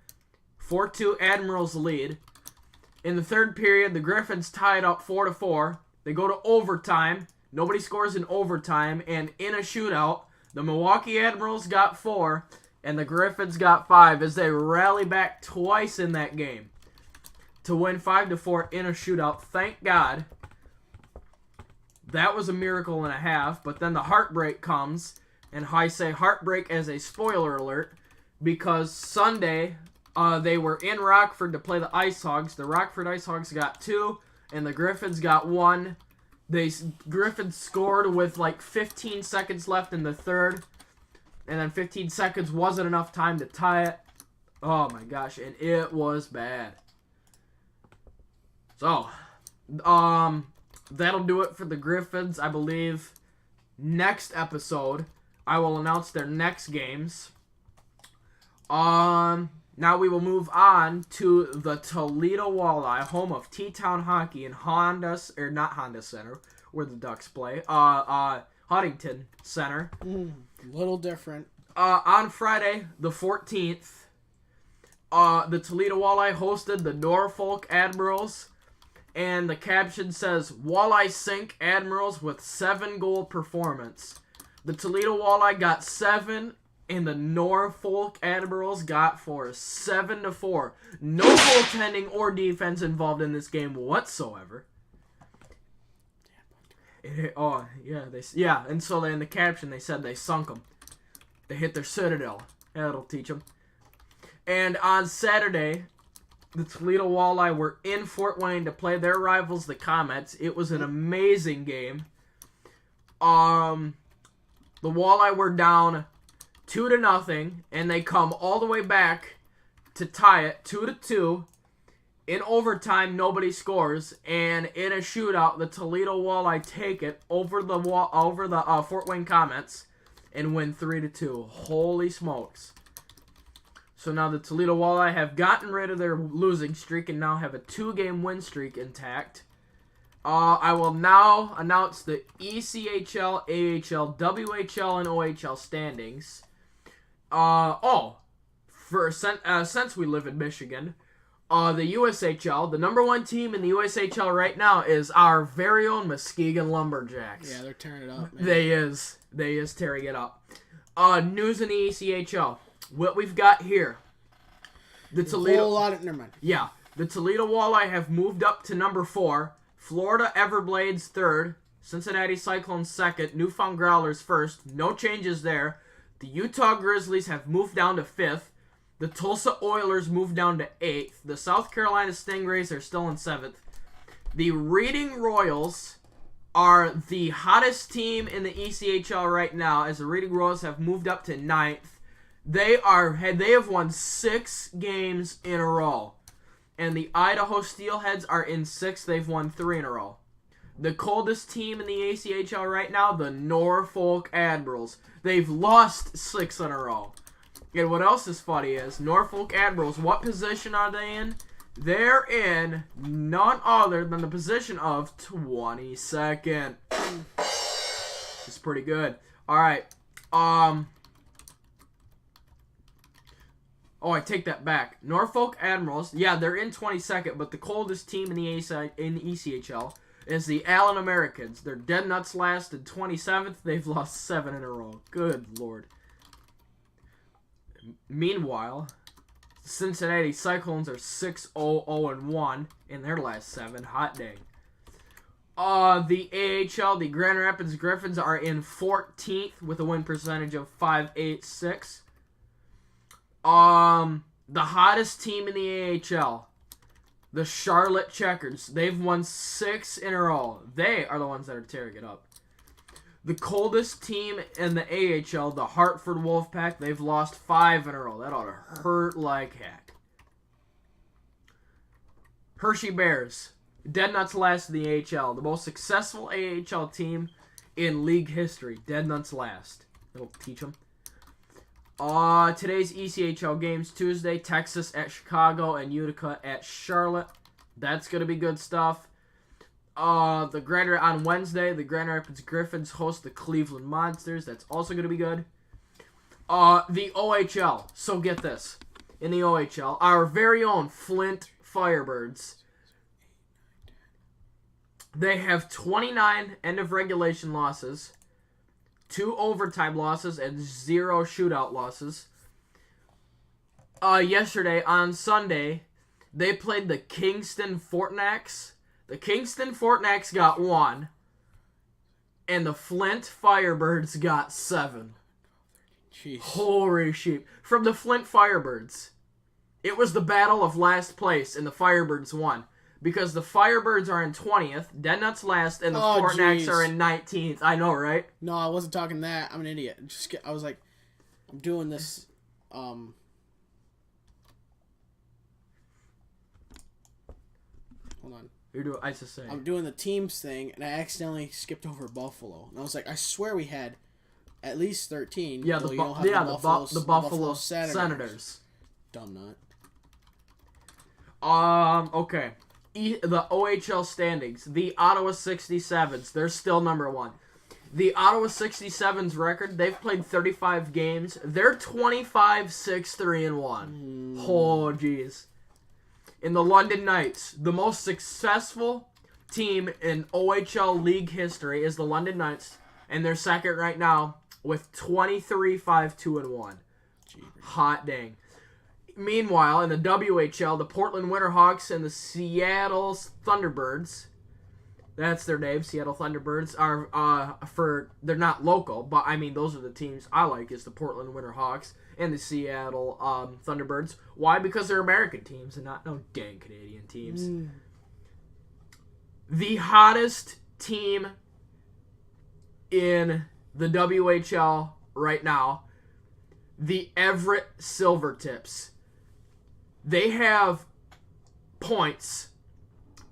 4-2 Admirals lead. In the third period, the Griffins tie it up 4-4. They go to overtime. Nobody scores in overtime. And in a shootout, the Milwaukee Admirals got 4 and the Griffins got 5 as they rally back twice in that game to win 5-4 in a shootout. Thank God. That was a miracle and a half. But then the heartbreak comes. And I say heartbreak as a spoiler alert because Sunday they were in Rockford to play the Ice Hogs. The Rockford Ice Hogs got 2 and the Griffins got 1. Griffins scored with like 15 seconds left in the third. And then 15 seconds wasn't enough time to tie it. Oh my gosh, and it was bad. So, that'll do it for the Griffins, I believe. Next episode, I will announce their next games. Now we will move on to the Toledo Walleye, home of T-Town Hockey in not Honda Center, where the Ducks play. Huntington Center. Little different. On Friday, the 14th, the Toledo Walleye hosted the Norfolk Admirals, and the caption says, "Walleye sink Admirals with 7-goal performance." The Toledo Walleye got 7, and the Norfolk Admirals got 4. 7-4. No goaltending or defense involved in this game whatsoever. And so in the caption they said they sunk them. They hit their citadel. That'll teach them. And on Saturday, the Toledo Walleye were in Fort Wayne to play their rivals, the Comets. It was an amazing game. The Walleye were down 2-0, and they come all the way back to tie it 2-2. In overtime, nobody scores, and in a shootout, the Toledo Walleye take it over the Fort Wayne Comets and win 3-2. Holy smokes! So now the Toledo Walleye have gotten rid of their losing streak and now have a 2-game win streak intact. I will now announce the ECHL, AHL, WHL, and OHL standings. Since we live in Michigan, the USHL, the number 1 team in the USHL right now is our very own Muskegon Lumberjacks. Yeah, they're tearing it up, man. They is tearing it up. News in the ECHL. What we've got here. The Toledo. Never mind. Yeah, the Toledo Walleye have moved up to number 4. Florida Everblades 3rd. Cincinnati Cyclones 2nd. Newfound Growlers 1st. No changes there. The Utah Grizzlies have moved down to 5th. The Tulsa Oilers moved down to 8th. The South Carolina Stingrays are still in 7th. The Reading Royals are the hottest team in the ECHL right now, as the Reading Royals have moved up to 9th. They have won 6 games in a row. And the Idaho Steelheads are in 6th. They've won 3 in a row. The coldest team in the ACHL right now, the Norfolk Admirals. They've lost 6 in a row. And what else is funny is, Norfolk Admirals, what position are they in? They're in none other than the position of 22nd. It's pretty good. Alright. Oh, I take that back. Norfolk Admirals, yeah, they're in 22nd, but the coldest team in the ECHL is the Allen Americans. They're dead nuts last in 27th. They've lost 7 in a row. Good Lord. Meanwhile, Cincinnati Cyclones are 6-0-0-1 in their last 7. Hot dang. The AHL, the Grand Rapids Griffins are in 14th with a win percentage of .586. The hottest team in the AHL, the Charlotte Checkers. They've won 6 in a row. They are the ones that are tearing it up. The coldest team in the AHL, the Hartford Wolfpack, they've lost 5 in a row. That ought to hurt like heck. Hershey Bears, dead nuts last in the AHL. The most successful AHL team in league history. Dead nuts last. It'll teach them. Today's ECHL games, Tuesday, Texas at Chicago and Utica at Charlotte. That's going to be good stuff. On Wednesday, the Grand Rapids Griffins host the Cleveland Monsters. That's also going to be good. The OHL. So get this. In the OHL, our very own Flint Firebirds. They have 29 end-of-regulation losses, 2 overtime losses, and 0 shootout losses. Yesterday, on Sunday, they played the Kingston Fortnax. The Kingston Fortnax got 1, and the Flint Firebirds got 7. Jeez. Holy sheep. From the Flint Firebirds. It was the battle of last place, and the Firebirds won. Because the Firebirds are in 20th, dead nuts last, and the Fortnax are in 19th. I know, right? No, I wasn't talking that. I'm an idiot. I was like, I'm doing this, Hold on. You're doing, I just say. I'm doing the teams thing, and I accidentally skipped over Buffalo. And I was like, I swear we had at least 13. Yeah, the Buffalo Senators. Dumb nut. Okay. The OHL standings. The Ottawa 67s. They're still number 1. The Ottawa 67s record, they've played 35 games. They're 25-6-3-1. Oh, jeez. In the London Knights, the most successful team in OHL league history is the London Knights, and they're second right now with 23-5-2-1. Hot dang. Meanwhile, in the WHL, the Portland Winterhawks and the Seattle Thunderbirds, that's their name, Seattle Thunderbirds, are they're not local, but I mean those are the teams I like, is the Portland Winterhawks and the Seattle Thunderbirds. Why? Because they're American teams and not no dang Canadian teams. The hottest team in the WHL right now, the Everett Silvertips. They have points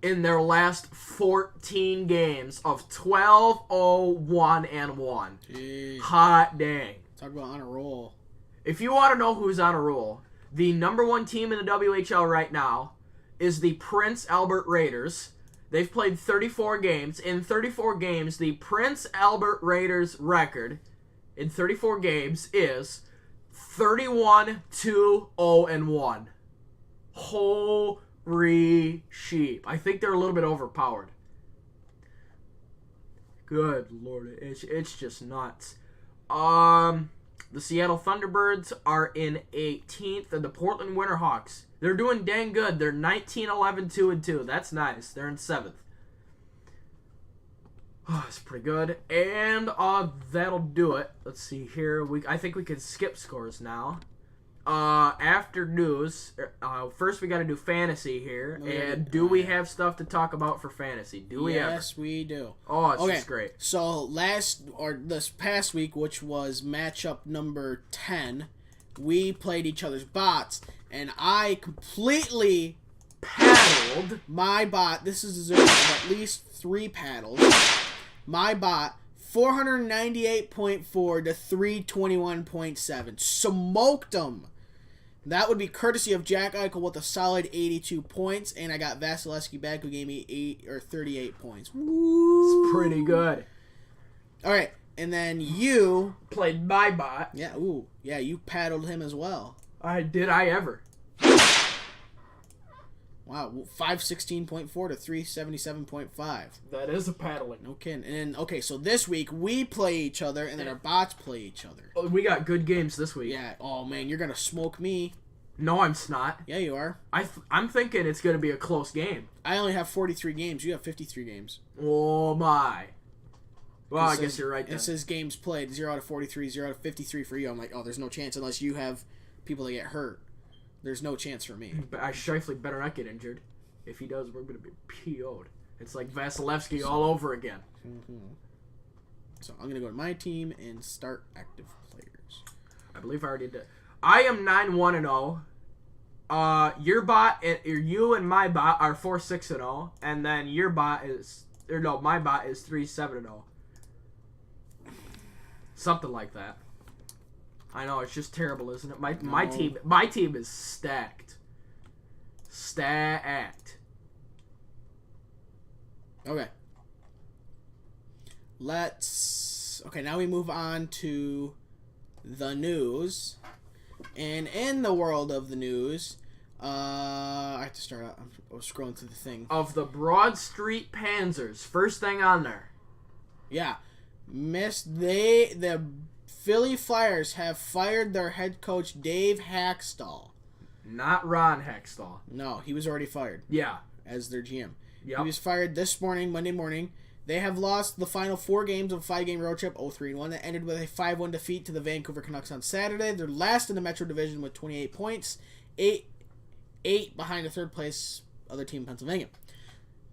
in their last 14 games of 12-0-1-1. Jeez. Hot dang. Talk about on a roll. If you want to know who's on a roll, the number 1 team in the WHL right now is the Prince Albert Raiders. They've played 34 games. In 34 games, the Prince Albert Raiders record in 34 games is 31-2-0-1. Holy sheep. I think they're a little bit overpowered. Good Lord. It's just nuts. The Seattle Thunderbirds are in 18th, and the Portland Winterhawks, they're doing dang good. They're 19-11-2-2. That's nice. They're in 7th. Oh, that's pretty good. And that'll do it. Let's see here. I think we can skip scores now. After news, first we got to do fantasy here. Do we have stuff to talk about for fantasy? Do we ever? Yes, we do. Oh, it's just great. So this past week, which was matchup number 10, we played each other's bots, and I completely paddled my bot. This is deserving of at least 3 paddles. My bot 498.4 to 321.7. Smoked him. That would be courtesy of Jack Eichel with a solid 82 points, and I got Vasilevsky back, who gave me 38 points. Woo! It's pretty good. All right, and then you played my bot. Yeah, you paddled him as well. Did I ever? Wow, 516.4 to 377.5. That is a paddling. No kidding. And then, okay, so this week we play each other, and then our bots play each other. Oh, we got good games this week. Yeah. Oh man, you're gonna smoke me. No, I'm not. Yeah, you are. I'm thinking it's gonna be a close game. I only have 43 games. You have 53 games. Oh my. Well, I guess you're right then. It says games played 0 out of 43, 0 out of 53 for you. I'm like, oh, there's no chance unless you have people that get hurt. There's no chance for me. Scheifele better not get injured. If he does, we're going to be PO'd. It's like Vasilevsky all over again. Mm-hmm. So I'm going to go to my team and start active players. I believe I already did. I am 9-1-0. Your bot, you and my bot are 4-6-0, and then my bot is 3-7-0. Something like that. I know, it's just terrible, isn't it? My team is stacked. Stacked. Okay. Okay, now we move on to the news. And in the world of the news, I have to start out. I was scrolling through the thing. Of the Broad Street Panzers, first thing on there. Yeah. The Philly Flyers have fired their head coach, Dave Hakstol. Not Ron Hextall. No, he was already fired. Yeah. As their GM. Yep. He was fired this morning, Monday morning. They have lost the final 4 games of a 5-game road trip, 0-3-1, that ended with a 5-1 defeat to the Vancouver Canucks on Saturday. They're last in the Metro Division with 28 points, 8 behind the third place other team, Pennsylvania.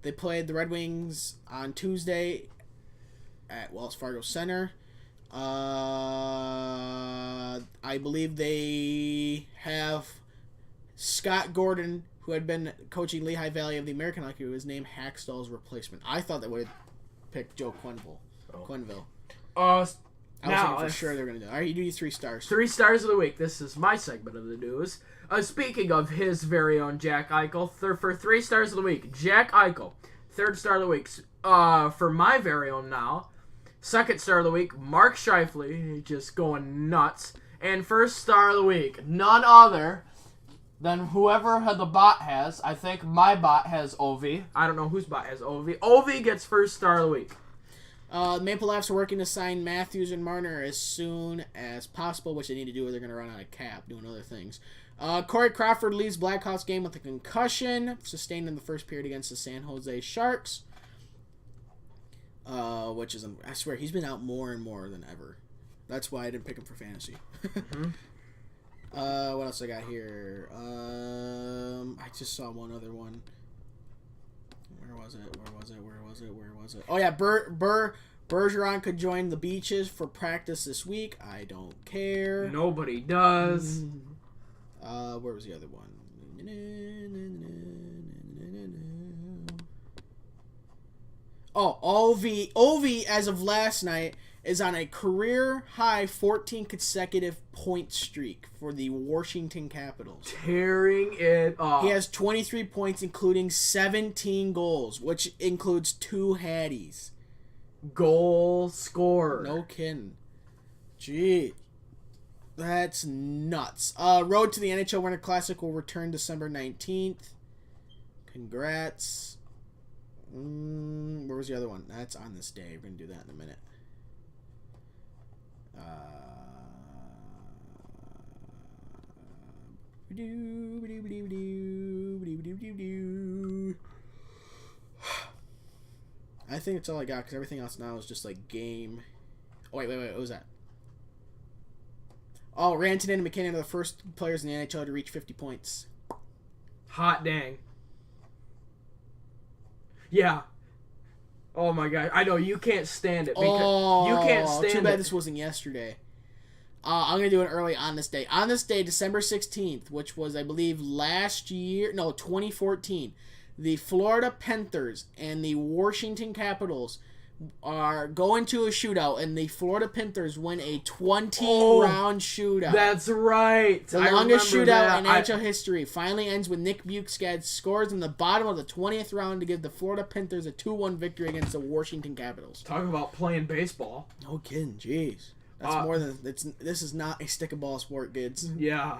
They played the Red Wings on Tuesday at Wells Fargo Center. I believe they have Scott Gordon, who had been coaching Lehigh Valley of the American Hockey, who was named Hackstall's replacement. I thought they would have picked Joe Quenneville. I was thinking for sure they're going to do it. All right, you do your 3 stars. 3 stars of the week. This is my segment of the news. Speaking of his very own Jack Eichel, for 3 stars of the week, Jack Eichel, 3rd star of the week. For my very own now, 2nd star of the week, Mark Scheifele, just going nuts. And 1st star of the week, none other than whoever the bot has. I think my bot has Ovi. I don't know whose bot has Ovi. Ovi gets 1st star of the week. Maple Leafs are working to sign Matthews and Marner as soon as possible, which they need to do or they're going to run out of cap doing other things. Corey Crawford leaves Blackhawks game with a concussion sustained in the first period against the San Jose Sharks. Which is, I swear, he's been out more and more than ever. That's why I didn't pick him for fantasy. Mm-hmm. What else I got here? I just saw one other one. Where was it? Oh yeah, Bergeron could join the Beaches for practice this week. I don't care. Nobody does. Where was the other one? Oh, Ovi, as of last night, is on a career-high 14 consecutive point streak for the Washington Capitals. Tearing it up. He has 23 points, including 17 goals, which includes 2 Hatties. Goal scorer. No kidding. Gee. That's nuts. Road to the NHL Winter Classic will return December 19th. Congrats. Where was the other one? That's on this day. We're going to do that in a minute. I think that's all I got because everything else now is just like game. Oh, wait. What was that? Oh, Rantanen and McKinnon are the first players in the NHL to reach 50 points. Hot dang. Yeah. Oh my god. I know you can't stand it. Because you can't stand too bad it. this wasn't yesterday. I'm going to do it early on this day. On this day, December 16th, which was, I believe, 2014, the Florida Panthers and the Washington Capitals are going to a shootout, and the Florida Panthers win a 20-round shootout. That's right. The longest shootout in NHL history finally ends with Nick Bukestad scores in the bottom of the 20th round to give the Florida Panthers a 2-1 victory against the Washington Capitals. Talk about playing baseball. No kidding, jeez. That's more than this is not a stick of ball sport, kids. Yeah.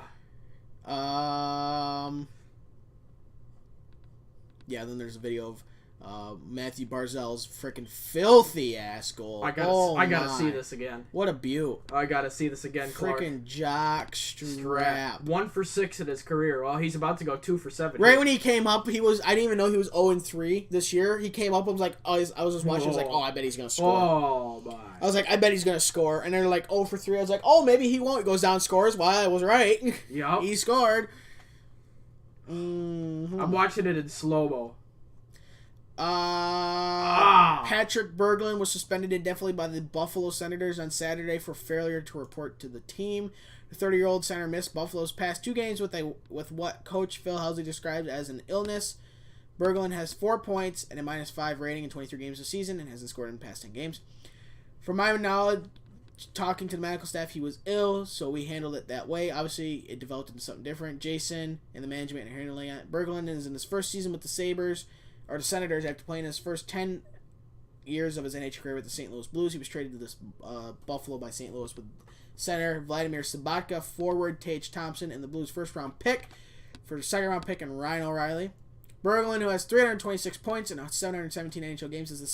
Yeah, then there's a video of Matthew Barzal's freaking filthy ass goal. I gotta see this again. What a beaut. I gotta see this again, Clark. Freaking jock strap. 1 for 6 in his career. Well, he's about to go 2 for 7. Right when he came up, I didn't even know he was 0-3 this year. He came up and was like, I was just watching, I was like, I bet he's gonna score. Oh my. I was like, I bet he's gonna score. And they're like 0 for 3. I was like, maybe he won't. He goes down, scores. Well, I was right. Yep. He scored. Mm-hmm. I'm watching it in slow-mo. Patrick Berglund was suspended indefinitely by the Buffalo Senators on Saturday for failure to report to the team. The 30-year-old center missed Buffalo's past 2 games with what coach Phil Housley described as an illness. Berglund has 4 points and a -5 rating in 23 games this season and hasn't scored in the past 10 games. From my knowledge, talking to the medical staff, he was ill, so we handled it that way. Obviously, it developed into something different. Jason and the management are handling it. Berglund is in his first season with the Senators after playing his first 10 years of his NHL career with the St. Louis Blues. He was traded to this Buffalo by St. Louis with center Vladimir Sabatka, forward Tage Thompson, and the Blues' first-round pick for the second-round pick and Ryan O'Reilly. Berglund, who has 326 points in 717 NHL games, is in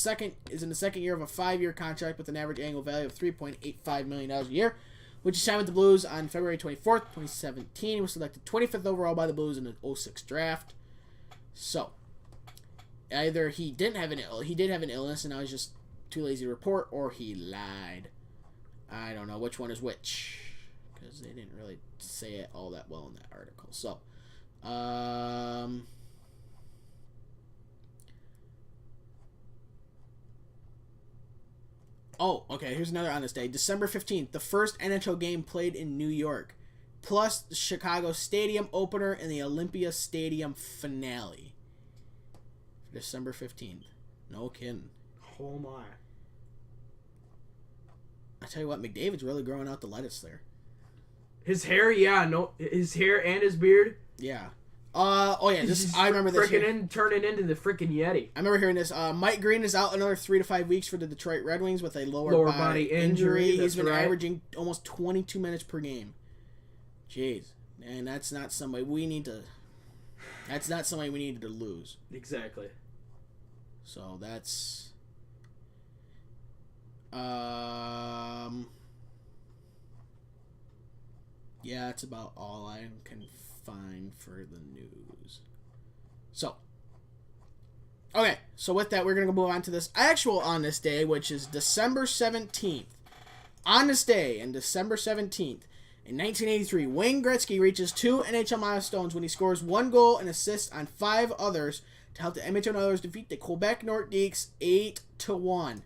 the second year of a 5-year contract with an average annual value of $3.85 million a year, which he signed with the Blues on February 24th, 2017. He was selected 25th overall by the Blues in the 2006 draft. So, either he did have an illness and I was just too lazy to report, or he lied. I don't know which one is which, because they didn't really say it all that well in that article. So, okay, here's another on this day. December 15th, the first NHL game played in New York, plus the Chicago Stadium opener and the Olympia Stadium finale. December 15th. No kidding. Oh my. I tell you what, McDavid's really growing out the lettuce there. His hair, his hair and his beard. Yeah. I remember this. Turning into the freaking Yeti. I remember hearing this. Mike Green is out another 3 to 5 weeks for the Detroit Red Wings with a lower body injury. He's been averaging almost 22 minutes per game. Jeez. And that's not somebody we need to lose. Exactly. So that's yeah, that's about all I can find for the news. So with that, we're going to move on to this actual on this day, which is December 17th. On this day, and December 17th, in 1983, Wayne Gretzky reaches 2 NHL milestones when he scores 1 goal and assists on 5 others to help the Edmonton Oilers defeat the Quebec Nordiques 8-1.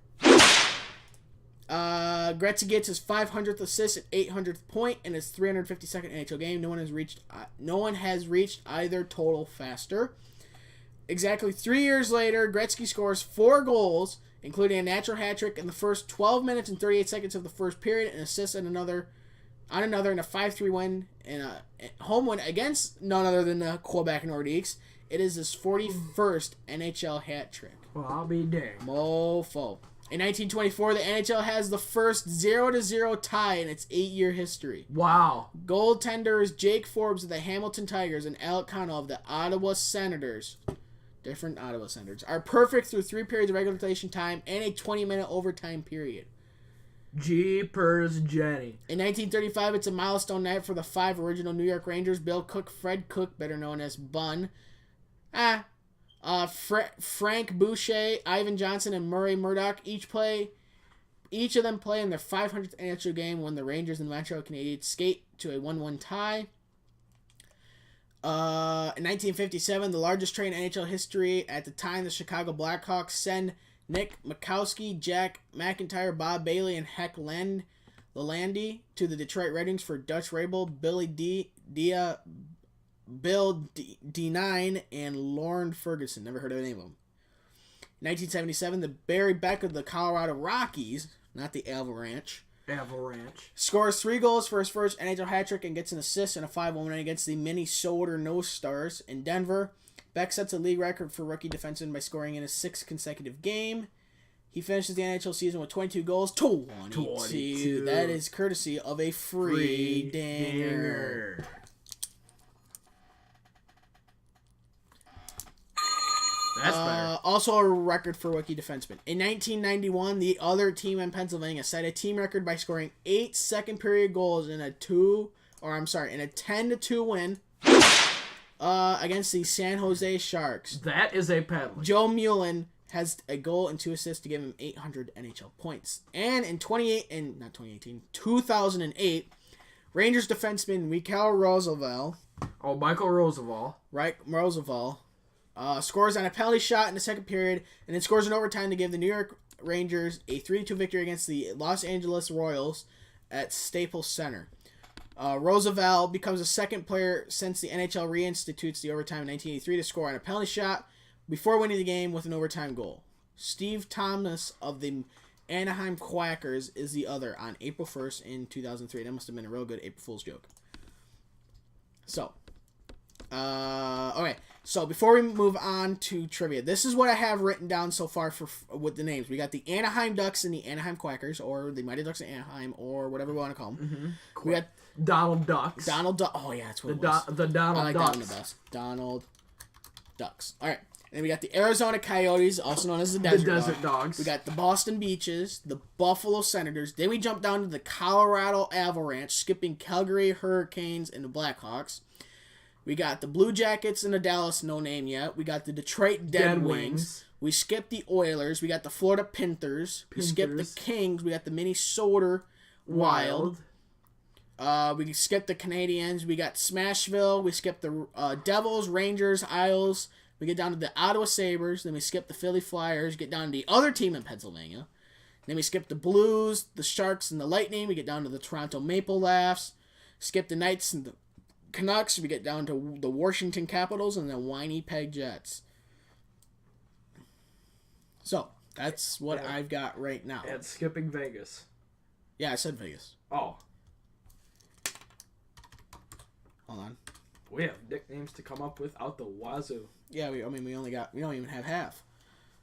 Gretzky gets his 500th assist at 800th point in his 352nd NHL game. No one has reached either total faster. Exactly 3 years later, Gretzky scores 4 goals, including a natural hat trick in the first 12 minutes and 38 seconds of the first period, and assists on another in a 5-3 win and a home win against none other than the Quebec Nordiques. It is his 41st NHL hat trick. Well, I'll be damned. Mofo. In 1924, the NHL has the first 0-0 tie in its 8-year history. Wow. Goaltenders Jake Forbes of the Hamilton Tigers and Alec Connell of the Ottawa Senators, different Ottawa Senators, are perfect through 3 periods of regulation time and a 20-minute overtime period. Jeepers Jenny. In 1935, it's a milestone night for the 5 original New York Rangers: Bill Cook, Fred Cook, better known as Bun, Frank Boucher, Ivan Johnson, and Murray Murdoch. Each of them play in their 500th NHL game when the Rangers and the Montreal Canadiens skate to a 1-1 tie. In 1957, the largest trade in NHL history. At the time, the Chicago Blackhawks send Nick Mikowski, Jack McIntyre, Bob Bailey, and Heck Lalande to the Detroit Red Wings for Dutch Rabel, Billy Bill D9, and Lorne Ferguson. Never heard of any of them. 1977, the Barry Beck of the Colorado Rockies, not the Avalanche, scores 3 goals for his first NHL hat trick and gets an assist in a 5-1 win against the Minnesota No Stars in Denver. Beck sets a league record for rookie defenseman by scoring in his 6th consecutive game. He finishes the NHL season with 22 goals to 22. That is courtesy of a free dinger. That's better. Also a record for rookie defenseman. In 1991, the other team in Pennsylvania set a team record by scoring 8 second period goals in a 10-2 win against the San Jose Sharks. That is a paddling. Joe Mullen has a goal and 2 assists to give him 800 NHL points. And in 2008, Rangers defenseman Michael Roosevelt. Oh, Michael Roosevelt. Right, Roosevelt. Scores on a penalty shot in the second period, and then scores in overtime to give the New York Rangers a 3-2 victory against the Los Angeles Royals at Staples Center. Roosevelt becomes the second player since the NHL reinstitutes the overtime in 1983 to score on a penalty shot before winning the game with an overtime goal. Steve Thomas of the Anaheim Quackers is the other on April 1st in 2003. That must have been a real good April Fool's joke. So, okay. So before we move on to trivia, this is what I have written down so far with the names. We got the Anaheim Ducks and the Anaheim Quackers, or the Mighty Ducks of Anaheim, or whatever we want to call them. Mm-hmm. We got Donald Ducks. Oh yeah, that's what it was. The Donald I like Ducks. that one the best. Donald Ducks. All right. And then we got the Arizona Coyotes, also known as the Desert Dogs. We got the Boston Beaches, the Buffalo Senators. Then we jump down to the Colorado Avalanche, skipping Calgary Hurricanes and the Blackhawks. We got the Blue Jackets and the Dallas, no name yet. We got the Detroit Dead Wings. We skipped the Oilers. We got the Florida Panthers. We skipped the Kings. We got the Minnesota Wild. We skipped the Canadiens. We got Smashville. We skipped the Devils, Rangers, Isles. We get down to the Ottawa Sabres. Then we skip the Philly Flyers. Get down to the other team in Pennsylvania. Then we skip the Blues, the Sharks, and the Lightning. We get down to the Toronto Maple Leafs. Skip the Knights and the Canucks. We get down to the Washington Capitals and the Winnipeg Jets. So, that's what I've got right now. And skipping Vegas. Yeah, I said Vegas. Oh. Hold on. We have nicknames to come up with out the wazoo. Yeah, we don't even have half.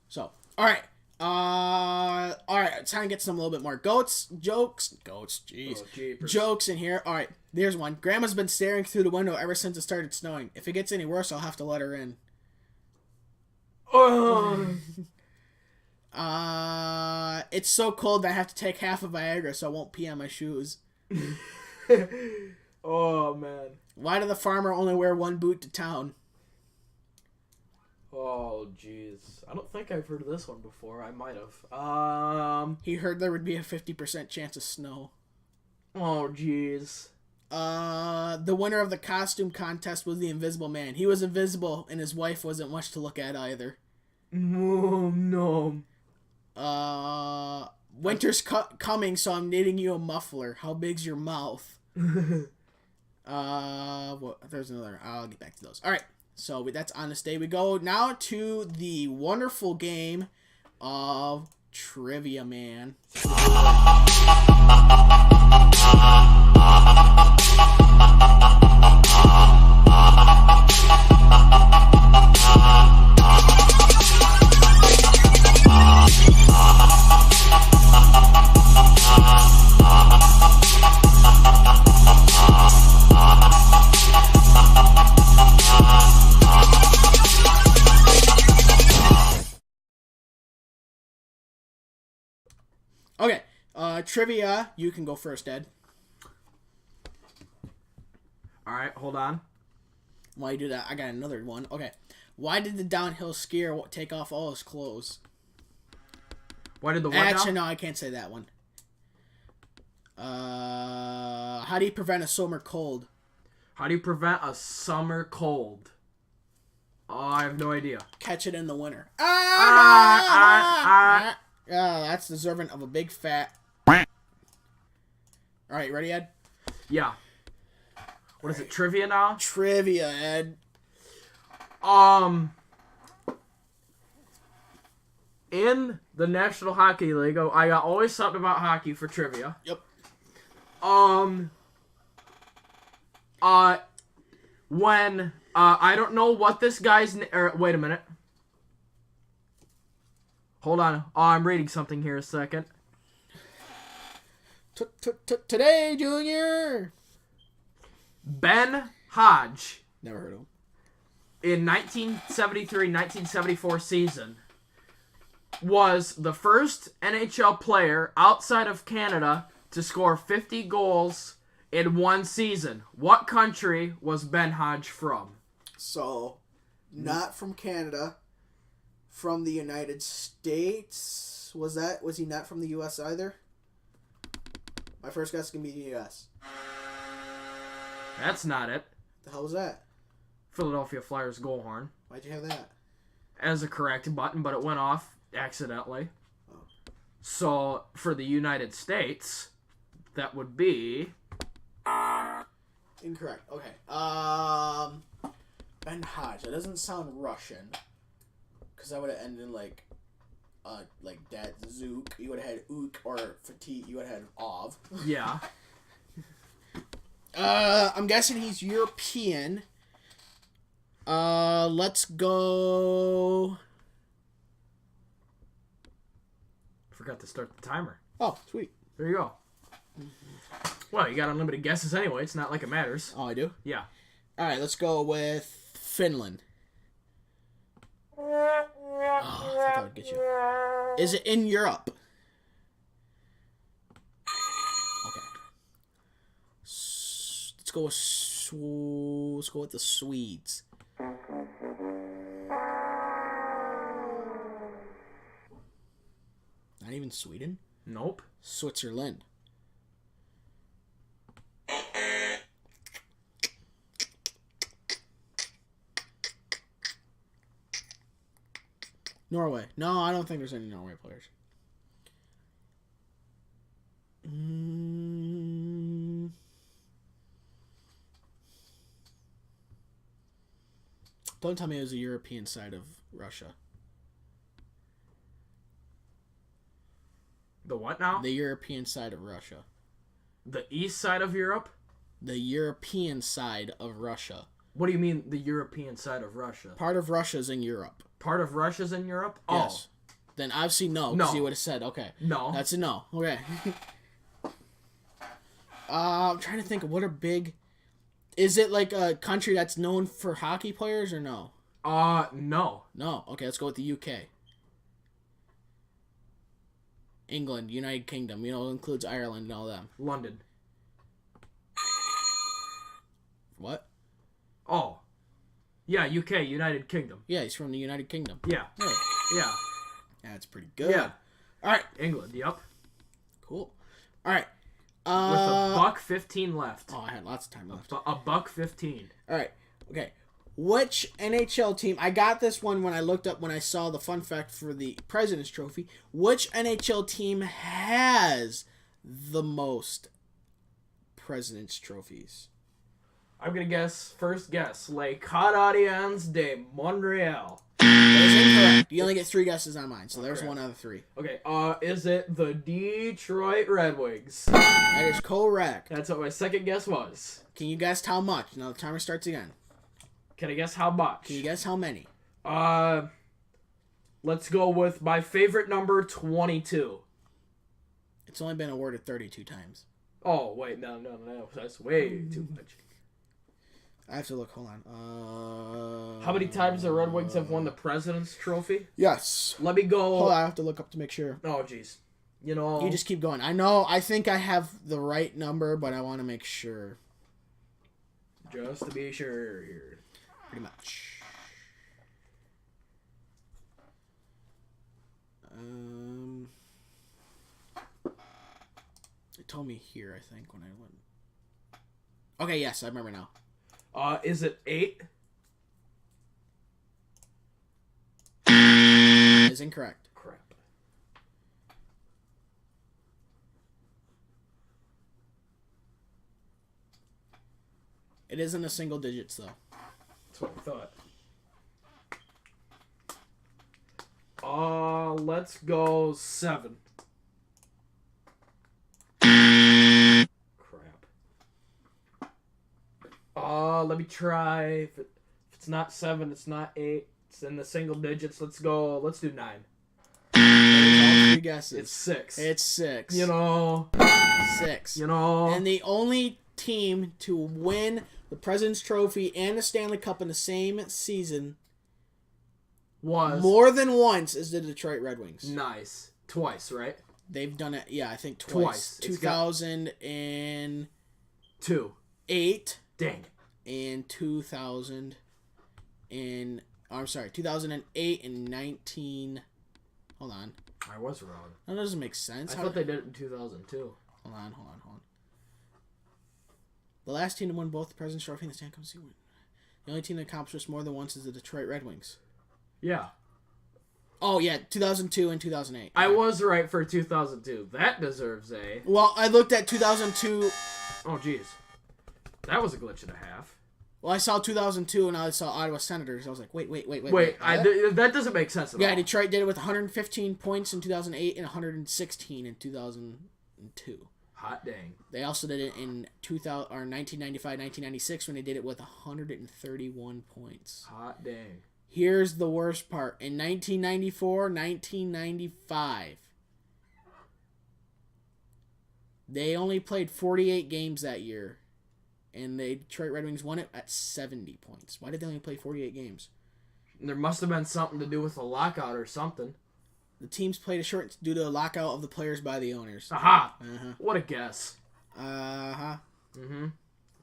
So, alright. Alright, it's time to get some a little bit more jokes, jeez. Jokes in here. Alright, there's one. Grandma's been staring through the window ever since it started snowing. If it gets any worse, I'll have to let her in. It's so cold that I have to take half of Viagra so I won't pee on my shoes. Oh, man. Why did the farmer only wear one boot to town? Oh, jeez. I don't think I've heard of this one before. I might have. He heard there would be a 50% chance of snow. Oh, jeez. The winner of the costume contest was the Invisible Man. He was invisible, and his wife wasn't much to look at either. Oh, no. Winter's coming, so I'm knitting you a muffler. How big's your mouth? There's another. I'll get back to those. All right. So that's on this day. We go now to the wonderful game of Trivia Man. Okay, trivia. You can go first, Ed. Alright, hold on. While you do that, I got another one. Okay. Why did the downhill skier take off all his clothes? Why did the what Actually, now? no, I can't say that one. How do you prevent a summer cold? How do you prevent a summer cold? Oh, I have no idea. Catch it in the winter. Ah. That's deserving of a big fat. All right, ready, Ed? Yeah. What is it, trivia now? Trivia, Ed. In the National Hockey League, I got always something about hockey for trivia. Yep. When I don't know what this guy's wait a minute. Hold on. Oh, I'm reading something here a second. Today, Junior. Ben Hodge. Never heard of him. In 1973-1974 season was the first NHL player outside of Canada to score 50 goals in one season. What country was Ben Hodge from? So, not from Canada, from the United States. Was he not from the U.S. either? My first guess is going to be the U.S. That's not it. The hell was that? Philadelphia Flyers goal horn. Why'd you have that? As a correct button, but it went off accidentally. Oh. So, for the United States, that would be... Incorrect. Okay. Ben Hodge. That doesn't sound Russian. Because that would have ended like that Zook. You would have had Ook, or Fatih. You would have had Ov. Yeah. I'm guessing he's European. Let's go. Forgot to start the timer. Oh, sweet. There you go. Well, you got unlimited guesses anyway. It's not like it matters. Oh, I do? Yeah. All right, let's go with Finland. Oh, I thought that would get you. Is it in Europe? Okay. Let's go with the Swedes. Not even Sweden? Nope. Switzerland. Norway. No, I don't think there's any Norway players. Don't tell me it was the European side of Russia. The what now? The European side of Russia. The east side of Europe? The European side of Russia. What do you mean, the European side of Russia? Part of Russia's in Europe. Part of Russia's in Europe? Yes. Oh. Then obviously no, because you would have said, okay. No. That's a no. Okay. I'm trying to think of what are big... Is it like a country that's known for hockey players or no? No. No. Okay, let's go with the UK. England, United Kingdom. You know, it includes Ireland and all them. London. What? Oh. Yeah, UK, United Kingdom. Yeah, he's from the United Kingdom. Yeah. Hey. Yeah. That's pretty good. Yeah. All right. England, yep. Cool. All right. With a $1.15 left. Oh, I had lots of time left. A $1.15. All right. Okay. Which NHL team? I got this one when I looked up when I saw the fun fact for the President's Trophy. Which NHL team has the most President's Trophies? I'm gonna guess. First guess. Les Canadiens de Montreal. That is incorrect. You only get 3 guesses on mine, so there's Okay. 1 out of 3. Okay. Is it the Detroit Red Wings? That is correct. That's what my second guess was. Can you guess how much? Now the timer starts again. Can I guess how much? Can you guess how many? Let's go with my favorite number, 22. It's only been awarded 32 times. Oh, wait, no. That's way too much. I have to look. Hold on. How many times the Red Wings have won the President's Trophy? Yes. Let me go. Hold on, I have to look up to make sure. Oh, jeez. You know. You just keep going. I know. I think I have the right number, but I want to make sure. Just to be sure here. Pretty much. I told me here, I think, when I went. Okay, yes, I remember now. Is it 8? Is incorrect. Crap. It is in the single digits, though. That's what I thought. Let's go 7. Crap. Let me try. If it's not 7, it's not 8. It's in the single digits. Let's do 9. All 3 guesses. It's 6. It's 6. 6. And the only team to win the President's Trophy and the Stanley Cup in the same season was more than once is the Detroit Red Wings. Nice. Twice, right? They've done it, I think twice. 2002. 8. Dang it. And 2008 and 19. Hold on. I was wrong. That doesn't make sense. I thought they did it in 2002. Hold on. The last team to win both the President's Trophy and the Stanley Cup win. The only team that accomplished this more than once is the Detroit Red Wings. Yeah. Oh, yeah, 2002 and 2008. I was right for 2002. That deserves a... Well, I looked at 2002. Oh, jeez. That was a glitch and a half. Well, I saw 2002 and I saw Ottawa Senators. I was like, wait. That doesn't make sense at all. Yeah, Detroit did it with 115 points in 2008 and 116 in 2002. Hot dang. They also did it in 1995, 1996 when they did it with 131 points. Hot dang. Here's the worst part. In 1994, 1995, they only played 48 games that year, and the Detroit Red Wings won it at 70 points. Why did they only play 48 games? There must have been something to do with a lockout or something. The teams played a short due to a lockout of the players by the owners. Aha! Uh-huh. What a guess. Uh-huh. Mm-hmm.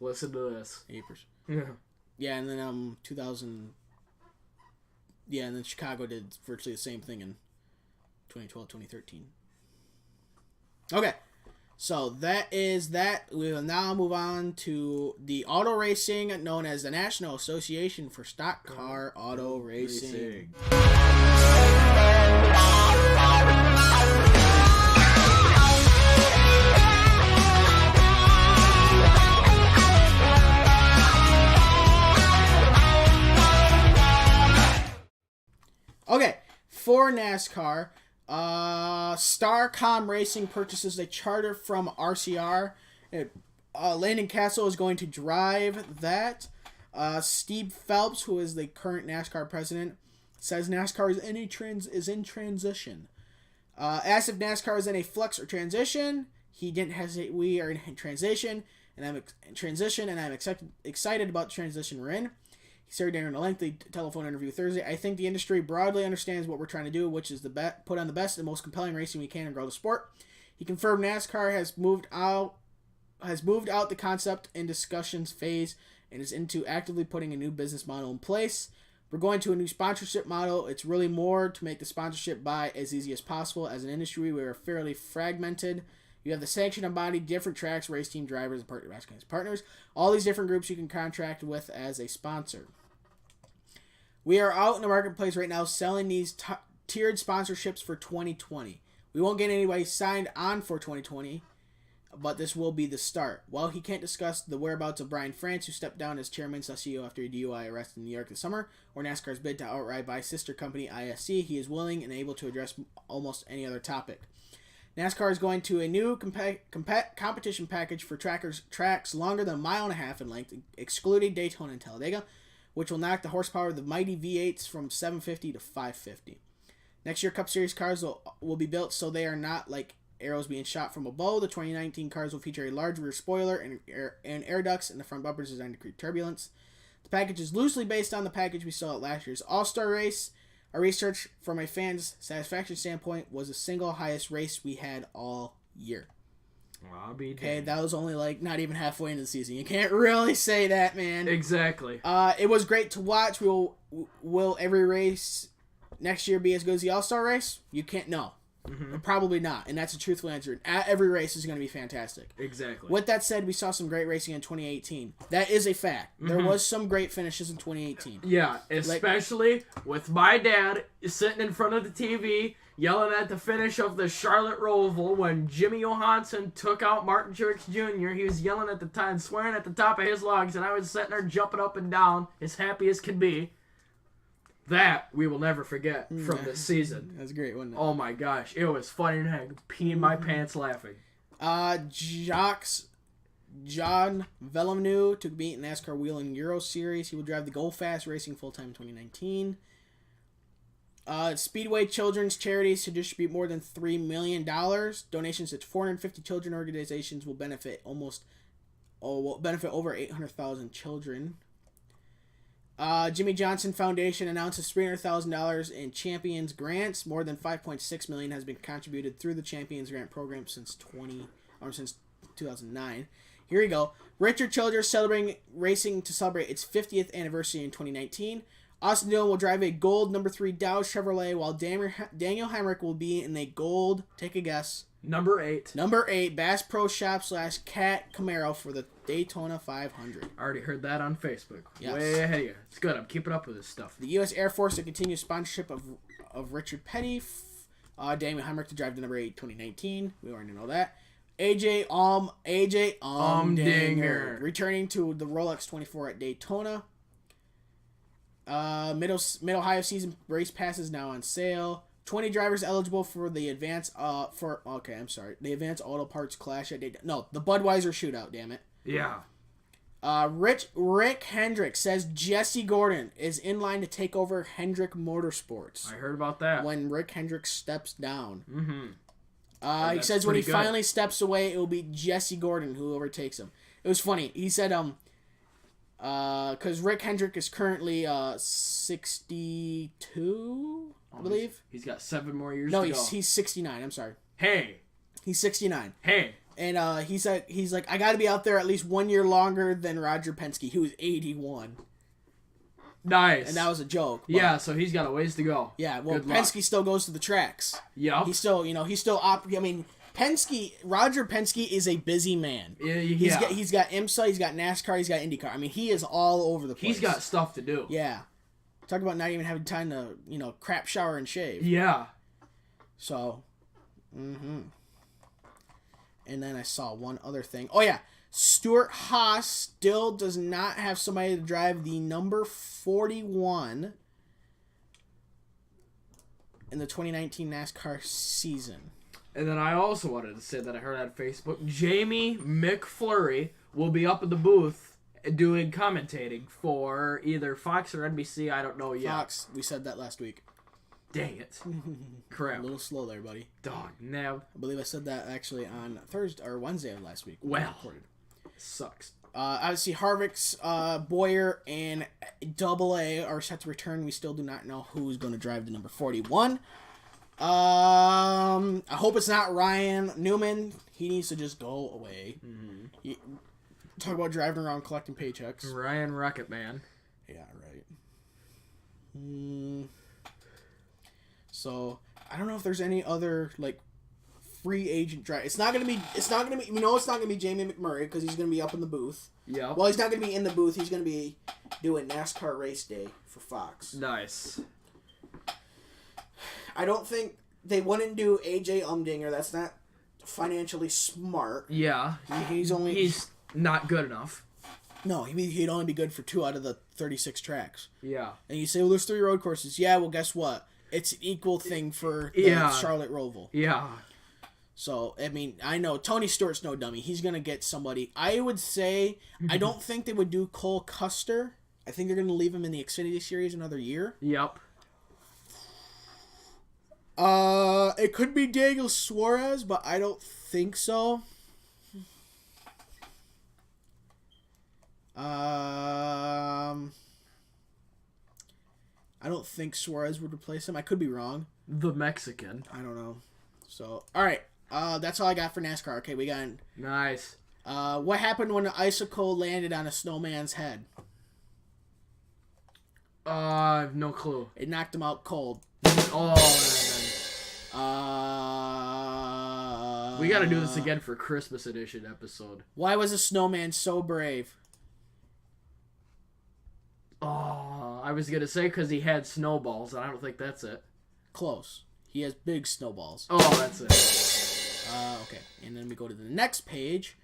Listen to this. Apers. Yeah. Yeah, and then 2000... Yeah, and then Chicago did virtually the same thing in 2012, 2013. Okay, so that is that. We will now move on to the auto racing known as the National Association for Stock Car Auto Racing. Okay, for NASCAR, Starcom Racing purchases a charter from RCR. Landon Castle is going to drive that. Steve Phelps, who is the current NASCAR president, says NASCAR is in transition. Asked if NASCAR is in a flux or transition, he didn't hesitate. We are in transition, and I'm excited about the transition we're in. He said during a lengthy telephone interview Thursday, I think the industry broadly understands what we're trying to do, which is put on the best and most compelling racing we can and grow the sport. He confirmed NASCAR has moved out the concept and discussions phase and is into actively putting a new business model in place. We're going to a new sponsorship model. It's really more to make the sponsorship buy as easy as possible. As an industry, we are fairly fragmented. You have the sanctioned body, different tracks, race team drivers, and partners. All these different groups you can contract with as a sponsor. We are out in the marketplace right now selling these tiered sponsorships for 2020. We won't get anybody signed on for 2020, but this will be the start. While he can't discuss the whereabouts of Brian France, who stepped down as chairman/CEO after a DUI arrest in New York this summer, or NASCAR's bid to outright buy sister company ISC, he is willing and able to address almost any other topic. NASCAR is going to a new competition package for tracks longer than a mile and a half in length, excluding Daytona and Talladega, which will knock the horsepower of the mighty V8s from 750 to 550. Next year, Cup Series cars will be built so they are not like arrows being shot from a bow. The 2019 cars will feature a large rear spoiler and air ducts in the front bumpers designed to create turbulence. The package is loosely based on the package we saw at last year's All-Star race. Our research, from a fan's satisfaction standpoint, was the single highest race we had all year. Okay, that was only not even halfway into the season. You can't really say that, man. Exactly. It was great to watch. Will every race next year be as good as the All-Star race? You can't know. Probably not, and that's a truthful answer. Every race is going to be fantastic. Exactly. With that said, we saw some great racing in 2018. That is a fact. There was some great finishes in 2018. Yeah, especially with my dad sitting in front of the TV yelling at the finish of the Charlotte Roval when Jimmy Johansson took out Martin Truex Jr. He was yelling at the time, swearing at the top of his lungs, and I was sitting there jumping up and down as happy as could be. That we will never forget from this season. That's great, wasn't it? Oh my gosh, it was funny and I peeing my pants laughing. John Villeneuve took beat in NASCAR Wheel and Euro Series. He will drive the Go Fast Racing full-time in 2019. Speedway Children's Charities to distribute more than $3 million. Donations to 450 children organizations will benefit over 800,000 children. Jimmy Johnson Foundation announces $300,000 in Champions Grants. More than $5.6 million has been contributed through the Champions Grant program since 2009. Here we go. Richard Childress celebrating racing to celebrate its 50th anniversary in 2019. Austin Dillon will drive a gold number 3 Dodge Chevrolet, while Daniel Hemrick will be in a gold, take a guess, Number 8 Bass Pro Shop / Cat Camaro for the Daytona 500. I already heard that on Facebook. Yes. Way ahead of you. It's good. I'm keeping up with this stuff. The U.S. Air Force to continue sponsorship of Richard Petty. Daniel Hemrick to drive the number 8 2019. We already know that. AJ Allmendinger returning to the Rolex 24 at Daytona. Mid-Ohio season race pass is now on sale. 20 drivers eligible for the advance the advanced auto parts clash at Daytona. No, the Budweiser shootout, damn it. Yeah. Rick Hendrick says Jesse Gordon is in line to take over Hendrick Motorsports. I heard about that. When Rick Hendrick steps down. Mm-hmm. He says when he finally steps away, it will be Jesse Gordon who overtakes him. It was funny. He said, because Rick Hendrick is currently 62, I believe. He's got 7 more years to go. No, he's 69. I'm sorry. Hey. He's 69. Hey. And he's like, I got to be out there at least 1 year longer than Roger Penske, who was 81. Nice. And that was a joke. Yeah, so he's got a ways to go. Yeah, well, Penske still goes to the tracks. Yeah. Roger Penske is a busy man. Yeah. He's got IMSA, he's got NASCAR, he's got IndyCar. I mean, he is all over the place. He's got stuff to do. Yeah. Talk about not even having time to, crap, shower, and shave. Yeah. So, And then I saw one other thing. Oh, yeah. Stuart Haas still does not have somebody to drive the number 41 in the 2019 NASCAR season. And then I also wanted to say that I heard on Facebook, Jamie McFlurry will be up in the booth doing commentating for either Fox or NBC. I don't know yet. Fox. We said that last week. Dang it. Crap. A little slow there, buddy. Dog, nab. I believe I said that actually on Thursday or Wednesday of last week. Well, sucks. Obviously, Harvick's, Boyer, and AA are set to return. We still do not know who's going to drive the number 41. I hope it's not Ryan Newman. He needs to just go away. Mm-hmm. Talk about driving around collecting paychecks. Ryan Rocket Man. Yeah, right. So I don't know if there's any other free agent drive. It's not gonna be. It's not gonna be Jamie McMurray because he's gonna be up in the booth. Yeah. Well, he's not gonna be in the booth. He's gonna be doing NASCAR race day for Fox. Nice. I don't think they wouldn't do AJ Allmendinger. That's not financially smart. Yeah. He's not good enough. No, he'd only be good for 2 out of the 36 tracks. Yeah. And you say, well, there's 3 road courses. Yeah, well, guess what? It's an equal thing for the Charlotte Roval. Yeah. So, I mean, I know Tony Stewart's no dummy. He's going to get somebody. I would say, I don't think they would do Cole Custer. I think they're going to leave him in the Xfinity Series another year. Yep. It could be Daniel Suarez, but I don't think so. I don't think Suarez would replace him. I could be wrong. The Mexican. I don't know. So, all right. That's all I got for NASCAR. Okay, we got... Nice. What happened when an icicle landed on a snowman's head? I have no clue. It knocked him out cold. Oh, We got to do this again for Christmas edition episode. Why was a snowman so brave? Oh, I was going to say because he had snowballs, and I don't think that's it. Close. He has big snowballs. Oh, that's it. Okay. And then we go to the next page.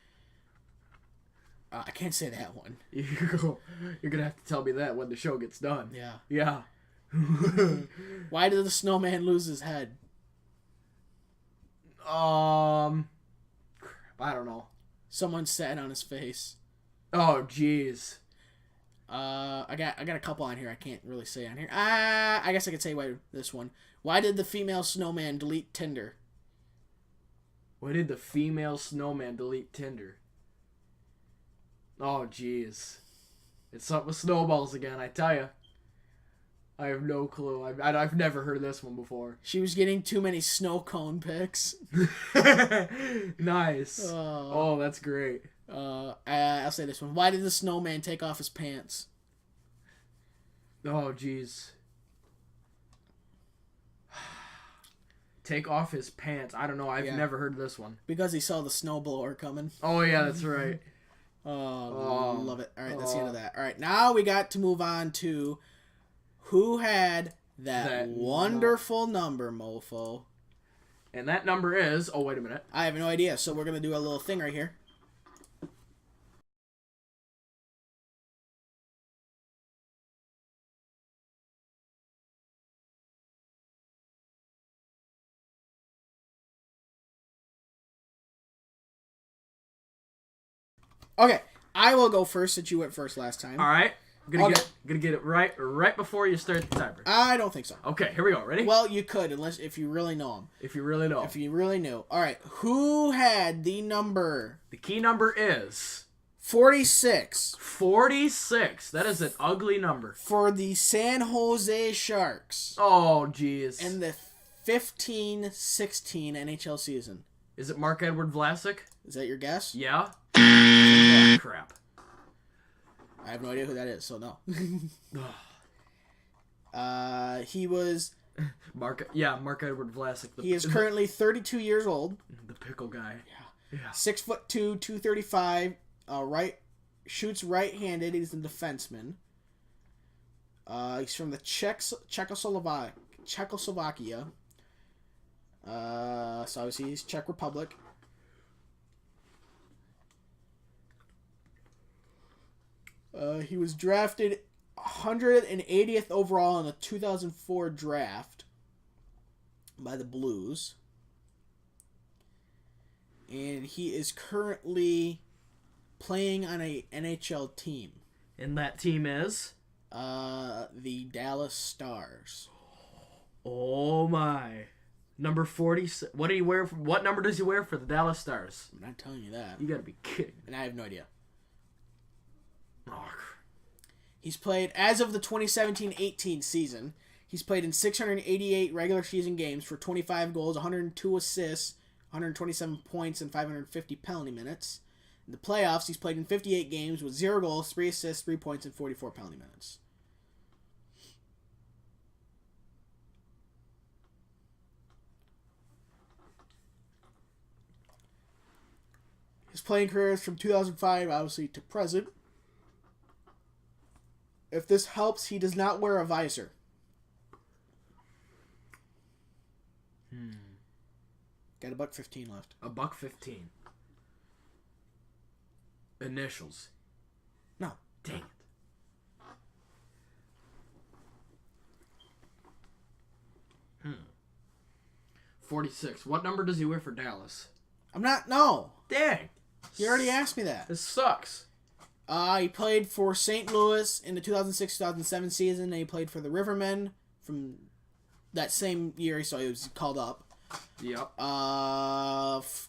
I can't say that one. You're going to have to tell me that when the show gets done. Yeah. Yeah. Why did the snowman lose his head? I don't know. Someone sat on his face. Oh, jeez. I got a couple on here I can't really say on here. I guess I could say this one. Why did the female snowman delete Tinder? Why did the female snowman delete Tinder? Oh, jeez. It's something with snowballs again, I tell you. I have no clue. I've never heard this one before. She was getting too many snow cone pics. Nice. Oh, that's great. I'll say this one. Why did the snowman take off his pants? Oh, jeez. Take off his pants. I don't know. I've never heard this one. Because he saw the snowblower coming. Oh, yeah, that's right. Love it. All right, that's the end of that. All right, now we got to move on to who had that wonderful number, mofo. And that number is... Oh, wait a minute. I have no idea, so we're going to do a little thing right here. Okay, I will go first since you went first last time. All right. Gonna get it right before you start the timer. I don't think so. Okay, here we go. Ready? Well, you could, if you really know him. If you really know. If you really knew. All right, who had the number? The key number is 46. 46. That is an ugly number. For the San Jose Sharks. Oh, jeez. In the 15-16 NHL season. Is it Marc-Edouard Vlasic? Is that your guess? Yeah. Oh, crap. I have no idea who that is, so no. He was... Marc-Edouard Vlasic. He is currently 32 years old. The pickle guy. Yeah. 6'2", 235. Shoots right-handed. He's a defenseman. He's from the Czechoslovakia. So obviously he's Czech Republic. He was drafted 180th overall in the 2004 draft by the Blues. And he is currently playing on a NHL team. And that team is? The Dallas Stars. Oh my. Number 40. What do you wear? What number does he wear for the Dallas Stars? I'm not telling you that. You gotta be kidding. And I have no idea. Oh. He's played, as of the 2017-18 season, he's played in 688 regular season games for 25 goals, 102 assists, 127 points, and 550 penalty minutes. In the playoffs, he's played in 58 games with 0 goals, 3 assists, 3 points, and 44 penalty minutes. His playing career is from 2005, obviously, to present. If this helps, he does not wear a visor. Got $1.15 left. $1.15. Initials. No. Dang it. 46. What number does he wear for Dallas? No. Dang. You already asked me that. This sucks. He played for St. Louis in the 2006-2007 season, and he played for the Rivermen from that same year, so he was called up. Yep.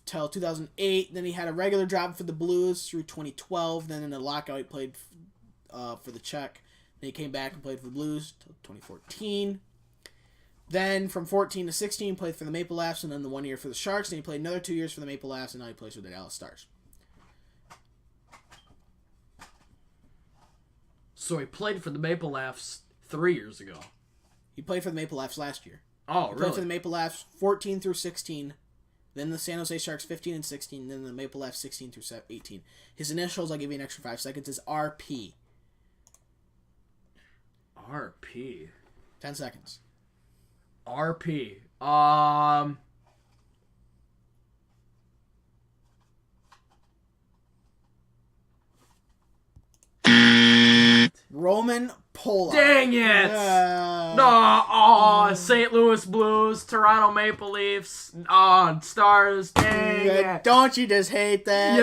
Till 2008. Then he had a regular job for the Blues through 2012. Then in the lockout, he played for the Czech. Then he came back and played for the Blues till 2014. Then from 14 to 16, played for the Maple Leafs, and then the 1 year for the Sharks. And he played another 2 years for the Maple Leafs, and now he plays for the Dallas Stars. So he played for the Maple Leafs 3 years ago. He played for the Maple Leafs last year. Oh, He played really? for the Maple Leafs 14 through 16. Then the San Jose Sharks 15 and 16. Then the Maple Leafs 16 through 18. His initials, I'll give you an extra 5 seconds, is RP. RP. 10 seconds. RP. Roman Polak. Dang it! No, St. Louis Blues, Toronto Maple Leafs, Stars. Dang it! Don't you just hate that?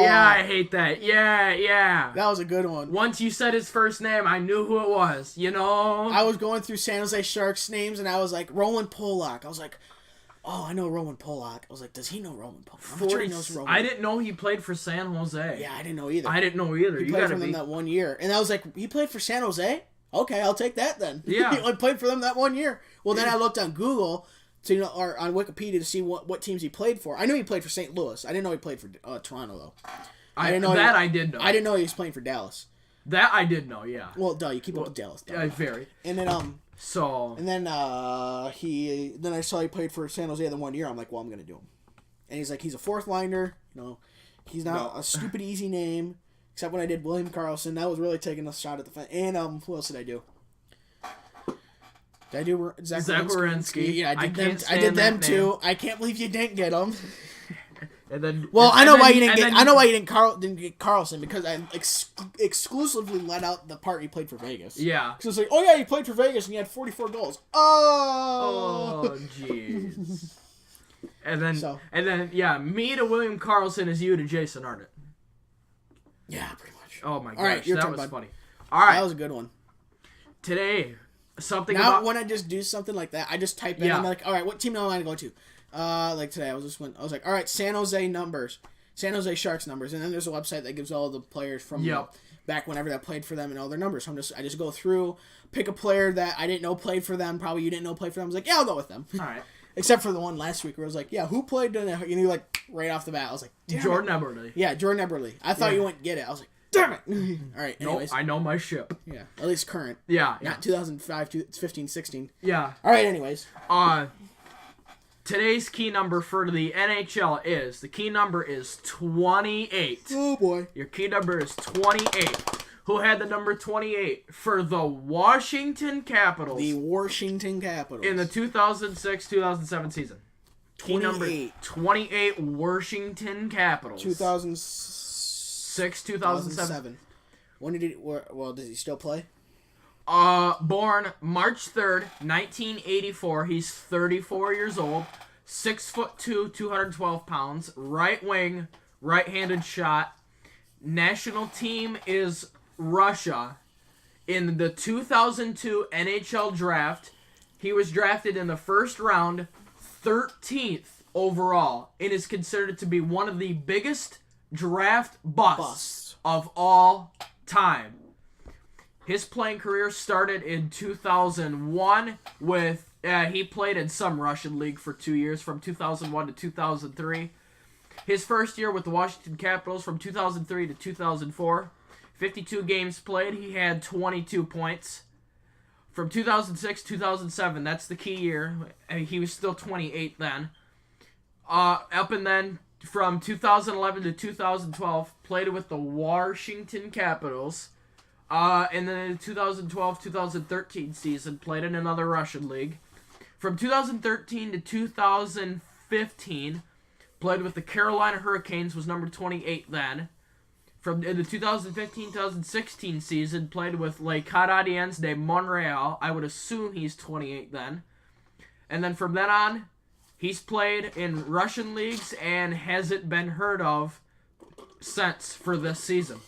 I hate that. Yeah. That was a good one. Once you said his first name, I knew who it was. I was going through San Jose Sharks names, and I was like, Roman Polak. I was like, oh, I know Roman Polak. I was like, does he know Roman Polak? I'm sure he knows Roman. I didn't know he played for San Jose. Yeah, I didn't know either. He played for them that 1 year. And I was like, he played for San Jose? Okay, I'll take that then. Yeah. He played for them that 1 year. Well, then I looked on Google, or on Wikipedia to see what teams he played for. I knew he played for St. Louis. I didn't know he played for Toronto, though. I didn't know. I did know. I didn't know he was playing for Dallas. That I did know, yeah. Well, duh, you keep up with Dallas. Duh. Yeah, very. And then, So. And then I saw he played for San Jose the 1 year. I'm like, well, I'm gonna do him. And he's like, he's a fourth liner. He's not a stupid easy name. Except when I did William Karlsson, that was really taking a shot at the fan. And who else did I do? Did I do Zach Werenski? Yeah, I did them too. I can't believe you didn't get them. And then, I know why you didn't get Karlsson, because I exclusively let out the part he played for Vegas. Yeah. Because it's like, oh yeah, he played for Vegas and he had 44 goals. Oh, jeez. And then, me to William Karlsson is you to Jason Arnott. Yeah, pretty much. Oh my gosh, all right, your that turn, was bud. funny. All right, that was a good one. Today, when I just do something like that, I just type in. Yeah. I'm like, all right, what team do I want to go to? Like today, I was like, all right, San Jose Sharks numbers, and then there's a website that gives all the players from back whenever that played for them and all their numbers. So I just go through, pick a player that I didn't know played for them, probably you didn't know played for them. I was like, yeah, I'll go with them. All right. Except for the one last week where I was like, yeah, who played? And you like right off the bat, I was like, Jordan Eberle. Yeah, Jordan Eberle. I thought you wouldn't get it. I was like, damn it. All right. Anyways. I know my ship. Yeah, at least current. Yeah. Not 2005, 15, 16. Yeah. All right. Anyways. Today's key number for the NHL is 28. Oh boy. Your key number is 28. Who had the number 28 for the Washington Capitals? The Washington Capitals. In the 2006-2007 season. Key 28. number 28 Washington Capitals. 2006, 2007. When did he? Does he still play? Born March 3rd, 1984. He's 34 years old. 6'2", 212 pounds. Right wing, right-handed shot. National team is Russia. In the 2002 NHL draft, he was drafted in the first round, 13th overall, and is considered to be one of the biggest draft busts of all time. His playing career started in 2001 with he played in some Russian league for 2 years, from 2001 to 2003. His first year with the Washington Capitals, from 2003 to 2004. 52 games played, he had 22 points. From 2006 2007, that's the key year. He was still 28 then. And then from 2011 to 2012, played with the Washington Capitals. And then in the 2012-2013 season, played in another Russian league. From 2013 to 2015, played with the Carolina Hurricanes, was number 28 then. In the 2015-2016 season, played with Les Canadiens de Montreal. I would assume he's 28 then. And then from then on, he's played in Russian leagues and hasn't been heard of since for this season.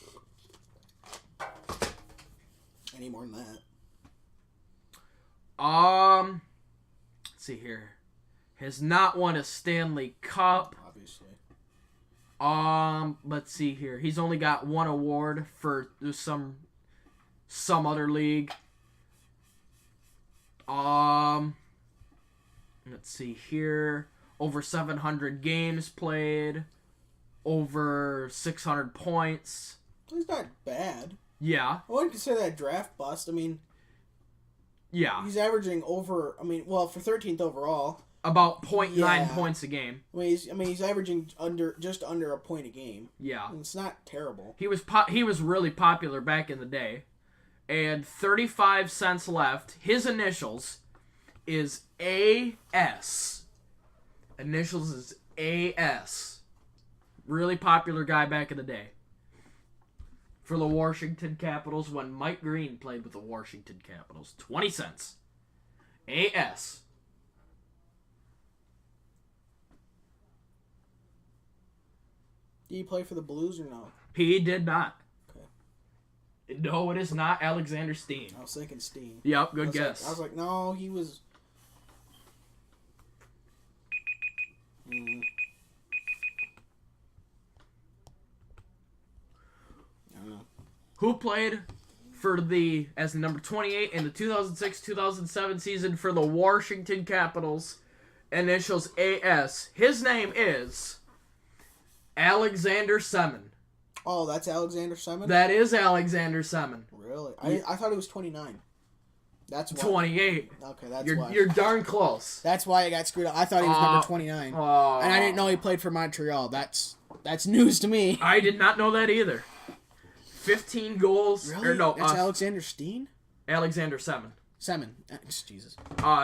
Any more than that? Let's see here. Has not won a Stanley Cup. Obviously. Let's see here. He's only got one award for some other league. Let's see here. Over 700 games played. Over 600 points. He's not bad. Yeah. I wouldn't consider that a draft bust. I mean, Yeah. He's averaging over, for 13th overall. About 0.9 points a game. He's averaging just under a point a game. Yeah. It's not terrible. He was really popular back in the day. And 35 cents left. His initials is AS. Initials is AS. Really popular guy back in the day. For the Washington Capitals when Mike Green played with the Washington Capitals. 20 cents. AS. Did he play for the Blues or no? He did not. Okay. No, it is not Alexander Steen. I was thinking Steen. Yep, good guess. I was like, no, he was... I don't know. Who played as the number 28 in the 2006-2007 season for the Washington Capitals? Initials AS. His name is Alexander Semin. Oh, that's Alexander Semin? That is Alexander Semin. Really? I thought it was 29. That's why. 28. Okay, that's why. You're darn close. That's why I got screwed up. I thought he was number 29. And I didn't know he played for Montreal. That's news to me. I did not know that either. 15 goals. Really? Or no, that's Alexander Steen? Alexander Semin. Semin. Jesus.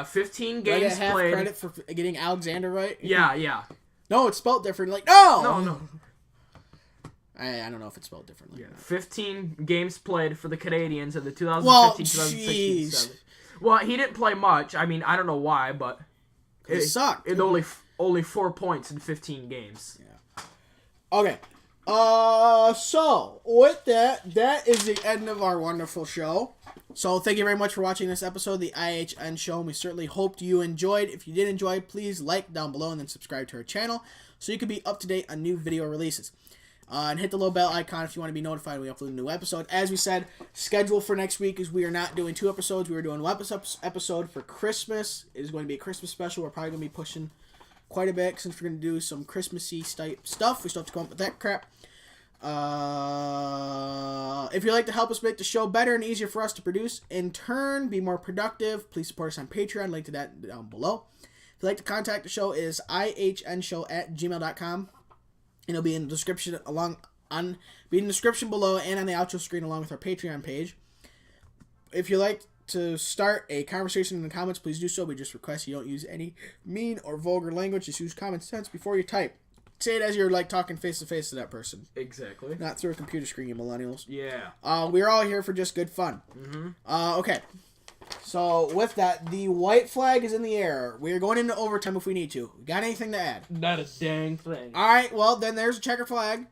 15 games half played. Credit for getting Alexander right? Yeah. No, it's spelled different. Like, no! No. I don't know if it's spelled differently. Yeah. 15 games played for the Canadians in the 2015-2016 season. Well, he didn't play much. I don't know why, but it sucked. It only 4 points in 15 games. Yeah. Okay. So with that is the end of our wonderful show. So thank you very much for watching this episode of the IHN show. We certainly hoped you enjoyed. If you did enjoy, please like down below and then subscribe to our channel so you can be up to date on new video releases. And hit the little bell icon if you want to be notified when we upload a new episode. As we said, schedule for next week is we are not doing 2 episodes. We are doing 1 episode for Christmas. It is going to be a Christmas special. We're probably going to be pushing quite a bit since we're going to do some Christmassy type stuff. We still have to come up with that crap. If you'd like to help us make the show better and easier for us to produce, in turn, be more productive, please support us on Patreon. Link to that down below. If you'd like to contact the show, is ihnshow@gmail.com. It'll be in the description below and on the outro screen along with our Patreon page. If you'd like to start a conversation in the comments, please do so. We just request you don't use any mean or vulgar language. Just use common sense before you type. Say it as you're like talking face to face to that person. Exactly. Not through a computer screen, you millennials. Yeah. We're all here for just good fun. Mm-hmm. Okay. So with that, the white flag is in the air. We're going into overtime if we need to. Got anything to add? Not a dang thing. All right. Well, then there's a checker flag.